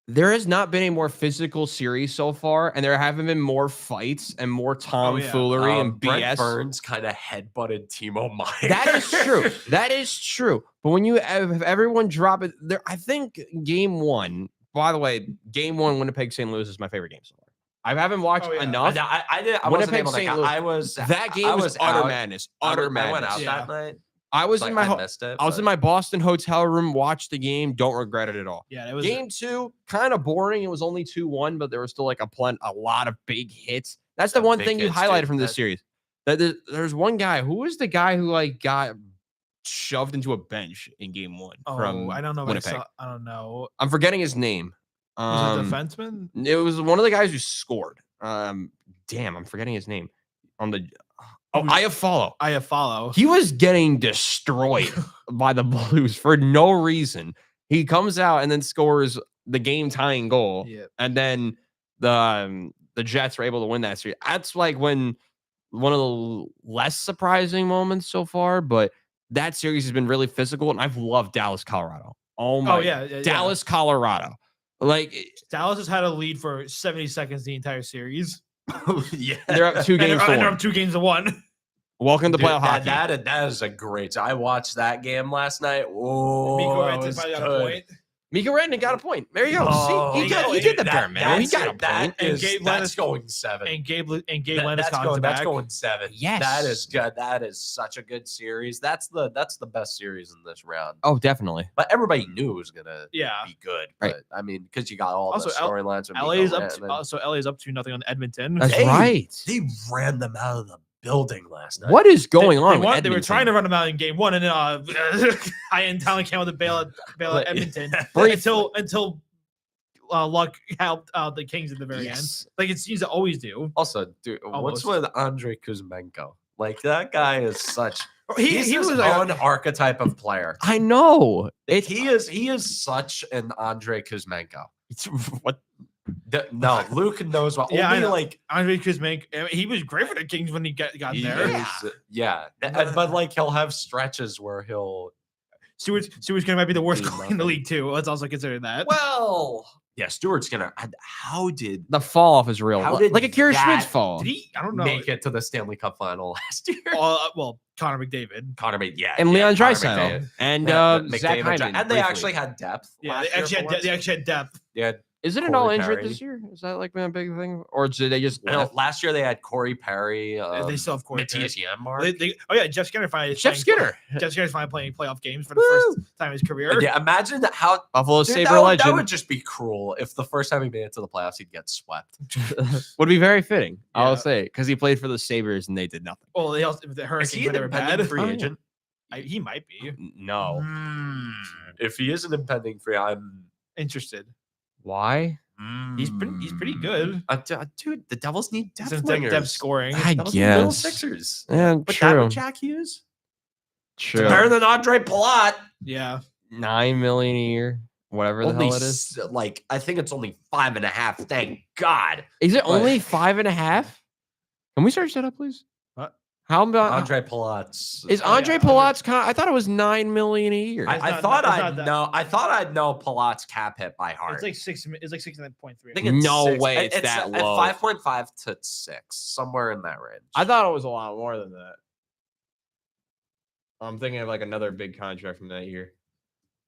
There has not been a more physical series so far, and there haven't been more fights and more tomfoolery and Brent BS. Burns kind of headbutted Timo Meyer. That is true. That is true. But when you have everyone drop it there, I think game one. By the way, game one, Winnipeg St. Louis is my favorite game so far. I haven't watched Oh, yeah. enough. I wasn't Winnipeg, able to. St. Louis. I was That game I was utter out. madness. I Utter went madness. out Yeah. that night. I was Like, in my I ho- missed it. I was in but- my Boston hotel room, watched the game. Don't regret it at all. Yeah, it was Game two, kind of boring. It was only 2-1, but there was still like a lot of big hits. That's the Yeah, one big thing you hits, highlighted dude. from this That- series. That there's one guy. Who was the guy who like got shoved into a bench in game one from I don't know. If Winnipeg? I don't know. I'm forgetting his name. Was it a defenseman? It was one of the guys who scored. Damn, I'm forgetting his name. I have follow. I have follow. He was getting destroyed by the Blues for no reason. He comes out and then scores the game tying goal, Yeah. and then the Jets were able to win that series. That's like when one of the less surprising moments so far, but that series has been really physical, and I've loved Dallas, Colorado. Oh my, yeah. Dallas, Colorado. Like Dallas has had a lead for 70 seconds the entire series. yeah. they're up 2 games to and they're 1. up 2 games to 1. Welcome to Dude, playoff hockey. that is a great. I watched that game last night. Oh, Miko that Rantanen was finally got a good. point. Miko Rantanen got a point. There you go. Oh, See, he yeah, did the that- bare minimum. He that's got a it. That point. And is- Gabe that's Lennis- going 7. And Gabe That- Lennis that's back. going 7. Yes. that is good. That is such a good series. That's the best series in this round. Oh, definitely. But everybody knew it was gonna Yeah. be good. Right. But I mean, because you got all Also, the storylines. with LA Miko is up Rantanen. to, LA is up to nothing on Edmonton. That's Hey, right. They ran them out of the building last night. What is going on? They, with they were trying to Edmonton? run them out in game one, and then high-end talent came out to bail out Edmonton Briefly. until luck helped out the Kings at the very end. Like it seems to always do. Also, dude, what's Almost. with Andrei Kuzmenko? Like that guy is such. He He's his was own like, archetype of player. I know. He is such an Andrei Kuzmenko. What? No, Luke knows what. Yeah, I Only know. like Andrei Kuzmenko. He was great for the Kings when he got there. yeah. But like he'll have stretches where he'll. Stewart's gonna might be the worst Do goalie in the league too. Let's also consider that. Well, yeah, Stewart's gonna. How did The fall off is real. How did Like a Kira that- Schmidt's fall. Did he? I don't know. make it to the Stanley Cup final last year? Well, Connor McDavid. Connor made And Leon Connor Draisaitl. McDavid. And Yeah, Zach McDavid, Hyman. and they briefly. actually had depth. Yeah, last they year actually for had once. they actually had depth. They had Is it an all Corey injured Perry. this year? Is that like been a big thing? Or did they just No, left? last year they had Corey Perry. They still have Corey Perry. Matthias Janmark. Oh yeah, Jeff Skinner finally. Jeff Skinner. Jeff Skinner's finally playing playoff games for the first time in his career. Yeah, imagine how Buffalo dude, Sabre that legend. would just be cruel if the first time he made it to the playoffs he'd get swept. Would be very fitting. Yeah. I'll say because he played for the Sabres and they did nothing. Well, they also the Is he Hurricanes an when they were impending bad. free Oh, yeah. agent? He might be No. If he is an impending free, I'm. interested. Why? He's pretty good. Dude, the Devils need He's depth in wingers. depth scoring. I Devils need little guess. Sixers. Yeah, But that true. with Jack Hughes, True. better than Andre Palat. Yeah. $9 million a year, whatever the Only hell it is. like I think it's only 5.5. Thank God. Is it but- only 5.5? Can we search that up, please? What? How about Andre Palat's is Oh, Andre yeah, Palat's? I thought it was $9 million a year. It's I not- thought it's I'd not that- know. I thought I'd know Palat's cap hit by heart. It's like 69.3. I think it's No 6. way it's that at low. 5.5 to 6, somewhere in that range. I thought it was a lot more than that. I'm thinking of like another big contract from that year.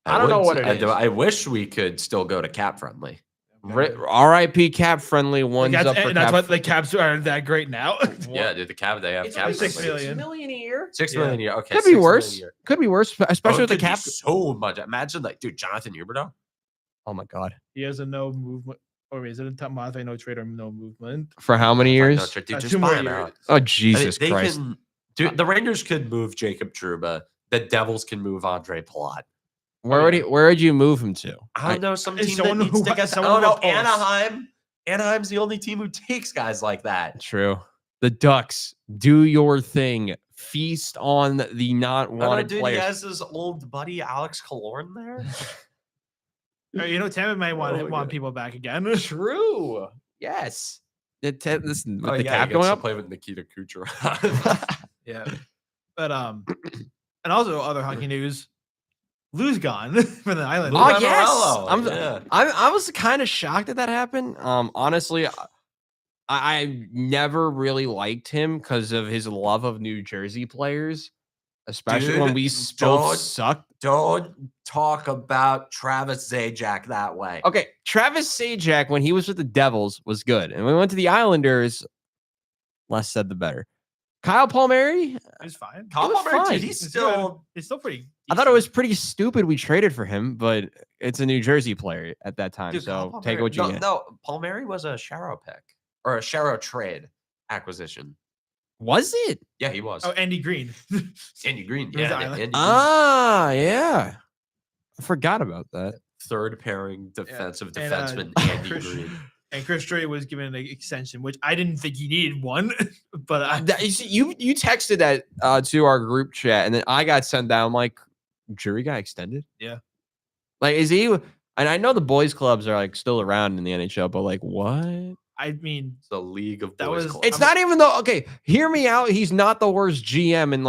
I don't know would- what it is. I wish we could still go to cap friendly. RIP cap friendly ones That's, up for and that's cap. why the Caps are that great now. Yeah, dude, the cap they have It's cap only $6 friendly. million. million a year. 6 Yeah. million a year. Okay, Could 6 be million a worse. year. Could be worse, especially Oh, with the it could be cap. so much. Imagine like, dude, Jonathan Huberdeau. Oh my god! He has a no movement. Or is it a top month? No trade or no movement? For how many Fuck no, years? dude, 2 just more buy him years. out. Oh I mean, Jesus they Christ! can, dude, the Rangers could move Jacob Trouba. The Devils can move Andre Palat. Where would he? Where would you move him to? I don't know. Some It's team that someone needs who to has get. I someone don't know. with a pulse. Anaheim. Anaheim's the only team who takes guys like that. True. The Ducks do your thing. Feast on the not I don't know, wanted dude, he players. has his old buddy Alex Killorn there. Tampa might Oh, want yeah. people back again. True. Yes. With the Oh, cap he going gets to up. play with Nikita Kucherov. Yeah. But and also other hockey news. Lou's gone from the Islanders. Oh, Lou yes. Lamoriello, I was kind of shocked that that happened. Honestly, I never really liked him because of his love of New Jersey players, especially when Dude, we both don't- sucked. Don't talk about Travis Zajac that way. Okay, Travis Zajac when he was with the Devils was good, and when we went to the Islanders, less said the better. Kyle Palmieri, He's fine. Kyle was Palmieri, fine. dude, he's It's still. It's still pretty. I thought it was pretty stupid we traded for him, but it's a New Jersey player at that time, Dude, Kyle so take it Palmieri- what you no, get. No, Palmieri was a Sharrow pick or a Sharrow trade acquisition. Was it? Yeah, he was. Oh, Andy Green. Andy Green. Who's Yeah, the Andy Island- Green. Ah, yeah. I forgot about that. Third pairing defensive and, defenseman Andy Chris- Green. And Chris Strait was given an extension, which I didn't think he needed one. But I, You see, you texted that to our group chat, and then I got sent down. I'm like, jury got extended. Yeah. Like, is he? And I know the boys' clubs are like still around in the NHL, but like, what? I mean, It's a league of That boys. was- clubs. It's not even though. Okay, hear me out. He's not the worst GM in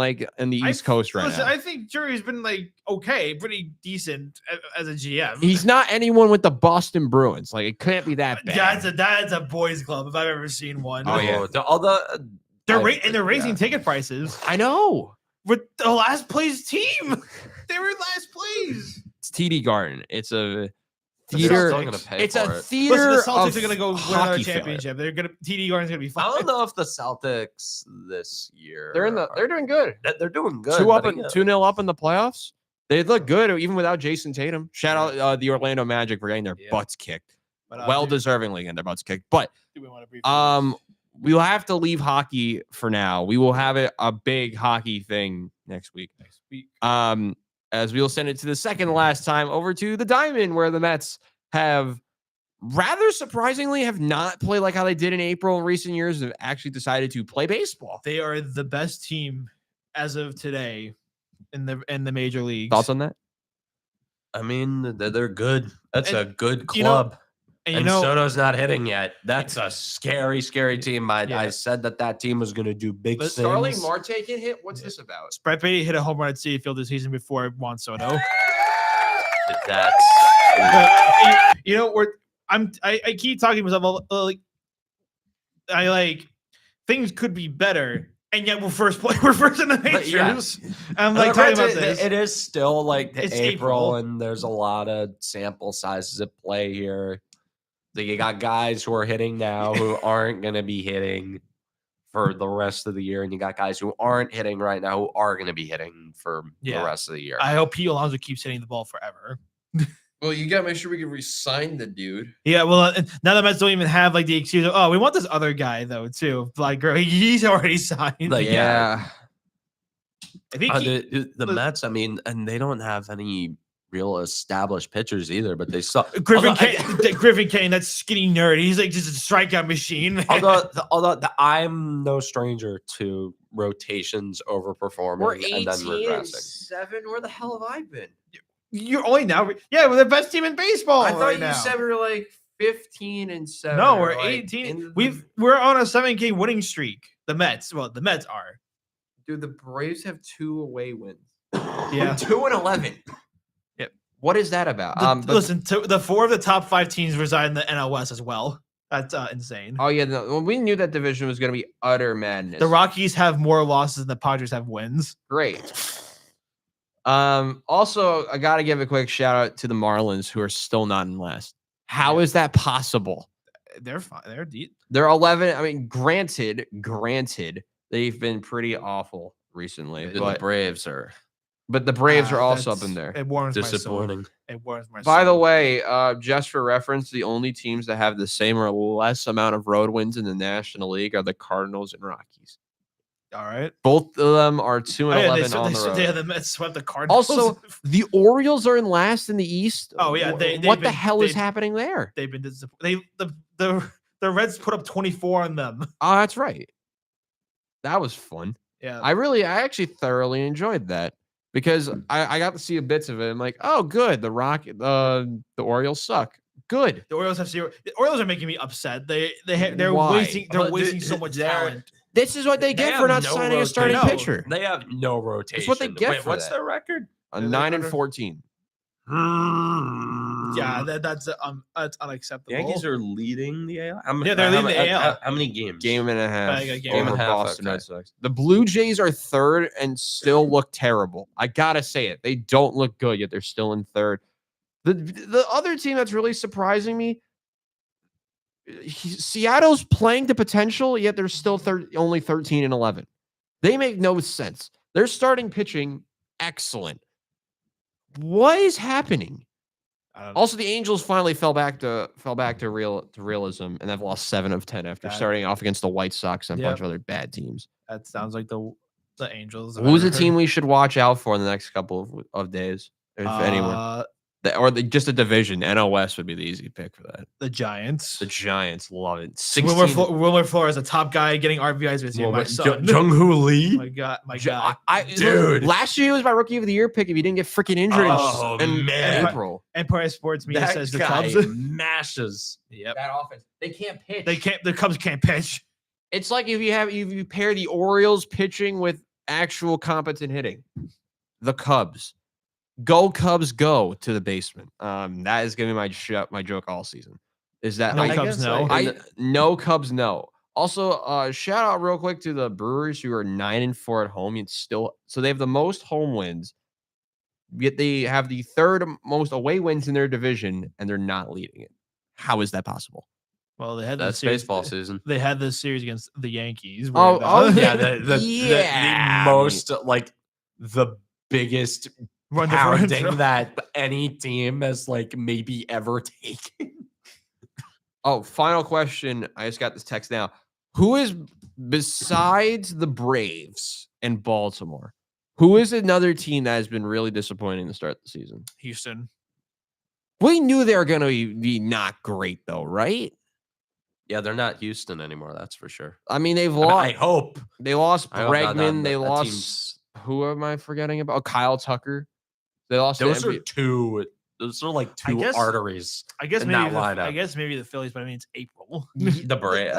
the I- East Coast right listen, now. I think Jury's been like okay, pretty decent as a GM. He's not anyone with the Boston Bruins. Like, it can't be that bad. That's a boys club if I've ever seen one. Oh, yeah. All the They're raising yeah. ticket prices I know. with the last place team. They were last place. It's TD Garden. It's a They're theater. still gonna pay It's for a it. theater. Listen, the Celtics of are gonna go win another hockey failure. championship. They're gonna TD Garden's gonna be I fine. don't know if the Celtics this year. They're doing good. They're doing good. 2-0 up in the playoffs. They look good even without Jason Tatum. Shout out the Orlando Magic for getting their Yeah. butts kicked. But, Well deservingly getting their butts kicked. But do we want to brief? we will have to leave hockey for now. We will have a big hockey thing next week. As we will send it to the second to last time over to the Diamond, where the Mets have rather surprisingly have not played like how they did in April in recent years. Have actually decided to play baseball. They are the best team as of today in the major leagues. Thoughts on that? I mean, they're good. That's a good you know- club. And And Soto's not hitting yet. That's a scary, scary team. I said that team was going to do big things. Starling Marte can hit. What's this about? Brett Beatty hit a home run at Citi Field this season before Juan Soto. That's I keep talking to myself like things could be better, and yet we're first in the majors. yes. I'm like talking about this. It is still like It's April, April. and there's a lot of sample sizes at play here. So you got guys who are hitting now who aren't going to be hitting for the rest of the year, and you got guys who aren't hitting right now who are going to be hitting for the rest of the year. I hope Pete Alonso keeps hitting the ball forever. Well, you gotta make sure we can re-sign the dude. Yeah, well, now the Mets don't even have like the excuse of, we want this other guy though too. Like, girl, he's already signed. Like, Yeah. I think the Mets, I mean, and they don't have any real established pitchers either, but they saw Griffin Kane, that skinny nerd. He's like just a strikeout machine. although I'm no stranger to rotations overperforming We're and 18 then and regressing. 7. Where the hell have I been? You're only now. Yeah, we're the best team in baseball. I thought right you now. said we were like 15 and 7. No, or we're like 18. We're on a 7-game winning streak. The Mets. Well, the Mets are. Dude, the Braves have 2 away wins. Yeah. 2 and 11. Yep. What is that about? Listen, the 4 of the top 5 teams reside in the NL West as well. That's insane. Oh yeah, we knew that division was going to be utter madness. The Rockies have more losses than the Padres have wins. Great. Also, I got to give a quick shout out to the Marlins, who are still not in last. How is that possible? They're fine. They're deep. They're 11. I mean, granted, they've been pretty awful recently, The Braves are but the Braves are also up in there. It warms my soul. disappointing. It warms my By the soul. way, just for reference, the only teams that have the same or less amount of road wins in the National League are the Cardinals and Rockies. All right. Both of them are 2 and 11 on the road. Yeah, the Mets swept the Cardinals. Also, the Orioles are in last in the East. Oh, yeah, What the hell is happening there? they've been disappointed. The Reds put up 24 on them. Oh, that's right. That was fun. Yeah. I actually thoroughly enjoyed that because I got to see a bits of it. I'm like, oh, good. The Orioles suck. Good. The Orioles have 0. The Orioles are making me upset. They're Why? wasting so much talent. This is what they get for not signing a starting rotation. pitcher. They have no rotation. It's what they get Wait, for what's that. their record? A 9 and 14. Yeah, that's unacceptable. Yankees are leading the AL. Yeah, they're leading the AL. How many games? Game and a half. Like a game over and a half, Boston okay. Red Sox. The Blue Jays are third and still look terrible. I gotta say it. They don't look good yet. They're still in third. The other team that's really surprising me, Seattle's playing to potential, yet they're still only 13 and 11. They make no sense. They're starting pitching excellent. What is happening? Also, the Angels finally fell back to realism, and they've lost 7 of 10 after starting off against the White Sox and a bunch of other bad teams. That sounds like the Angels. Who's a team we should watch out for in the next couple of days, if anyone? Just a division. NL West would be the easy pick for that. The Giants. The Giants love it. Wilmer Flores, a top guy getting RBIs with you. My son. Jung-Hoo Lee. My God. Dude. Last year he was my rookie of the year pick if he didn't get freaking injured in man. April. Empire Sports Media That says the guy Cubs. mashes. Yep. That offense. They can't pitch. The Cubs can't pitch. It's like if you pair the Orioles pitching with actual competent hitting. The Cubs. Go Cubs, go to the basement. That is gonna be my joke all season. Is that No Cubs, no. No Cubs, no. Also, shout out real quick to the Brewers who are 9 and 4 at home. And so they have the most home wins, yet they have the third most away wins in their division, and they're not leading it. How is that possible? Well, they had That's baseball season. They had this series against the Yankees. Yeah, the Yeah. most like the biggest Run pounding differential. that any team has like maybe ever taken. Oh, final question. I just got this text now. Who is besides the Braves and Baltimore? Who is another team that has been really disappointing to start the season? Houston. We knew they were going to be not great, though, right? Yeah, they're not Houston anymore. That's for sure. I mean, they've I mean, lost. I hope. They lost I hope Bregman. They that lost. team's- Who am I forgetting about? Oh, Kyle Tucker. They lost. Those to are two. Those are like I two guess- arteries. I guess in maybe that lineup. I guess maybe the Phillies, but I mean it's April. The Braves.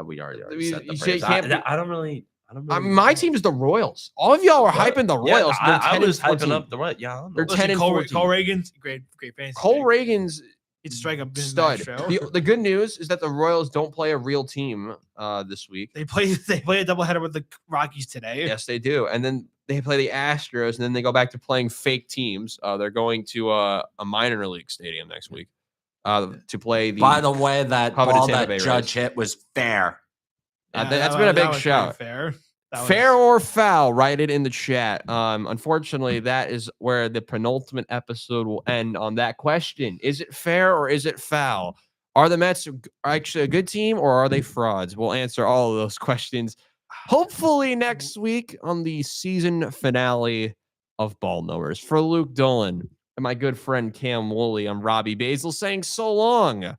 We already said the You say Braves. you can't be- I don't really. my team is the Royals. All of y'all are What? hyping the Yeah, Royals. They're I 10 was and 14. hyping up the what? Yeah, I don't They're know. 10 and Cole, 14. Cole Reagan's great fantasy. Cole Reagan's He'd strike up stud. show. The good news is that the Royals don't play a real team this week. They play a doubleheader with the Rockies today. Yes, they do. And then they play the Astros, and then they go back to playing fake teams. They're going to a minor league stadium next week to play the. By the way, that coveted ball Tampa that Bay Judge Rays. hit was fair. That's been a big was pretty shout. Fair. Fair or foul, write it in the chat. Unfortunately, that is where the penultimate episode will end on that question. Is it fair or is it foul? Are the Mets actually a good team or are they frauds? We'll answer all of those questions hopefully next week on the season finale of Ball Knowers. For Luke Dolan and my good friend Cam Woolley, I'm Robbie Basil saying so long.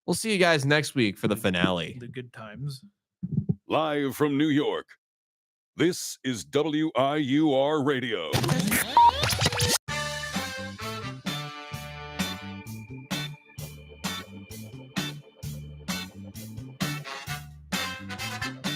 We'll see you guys next week for the finale. The good times. Live from New York, this is WIUR Radio.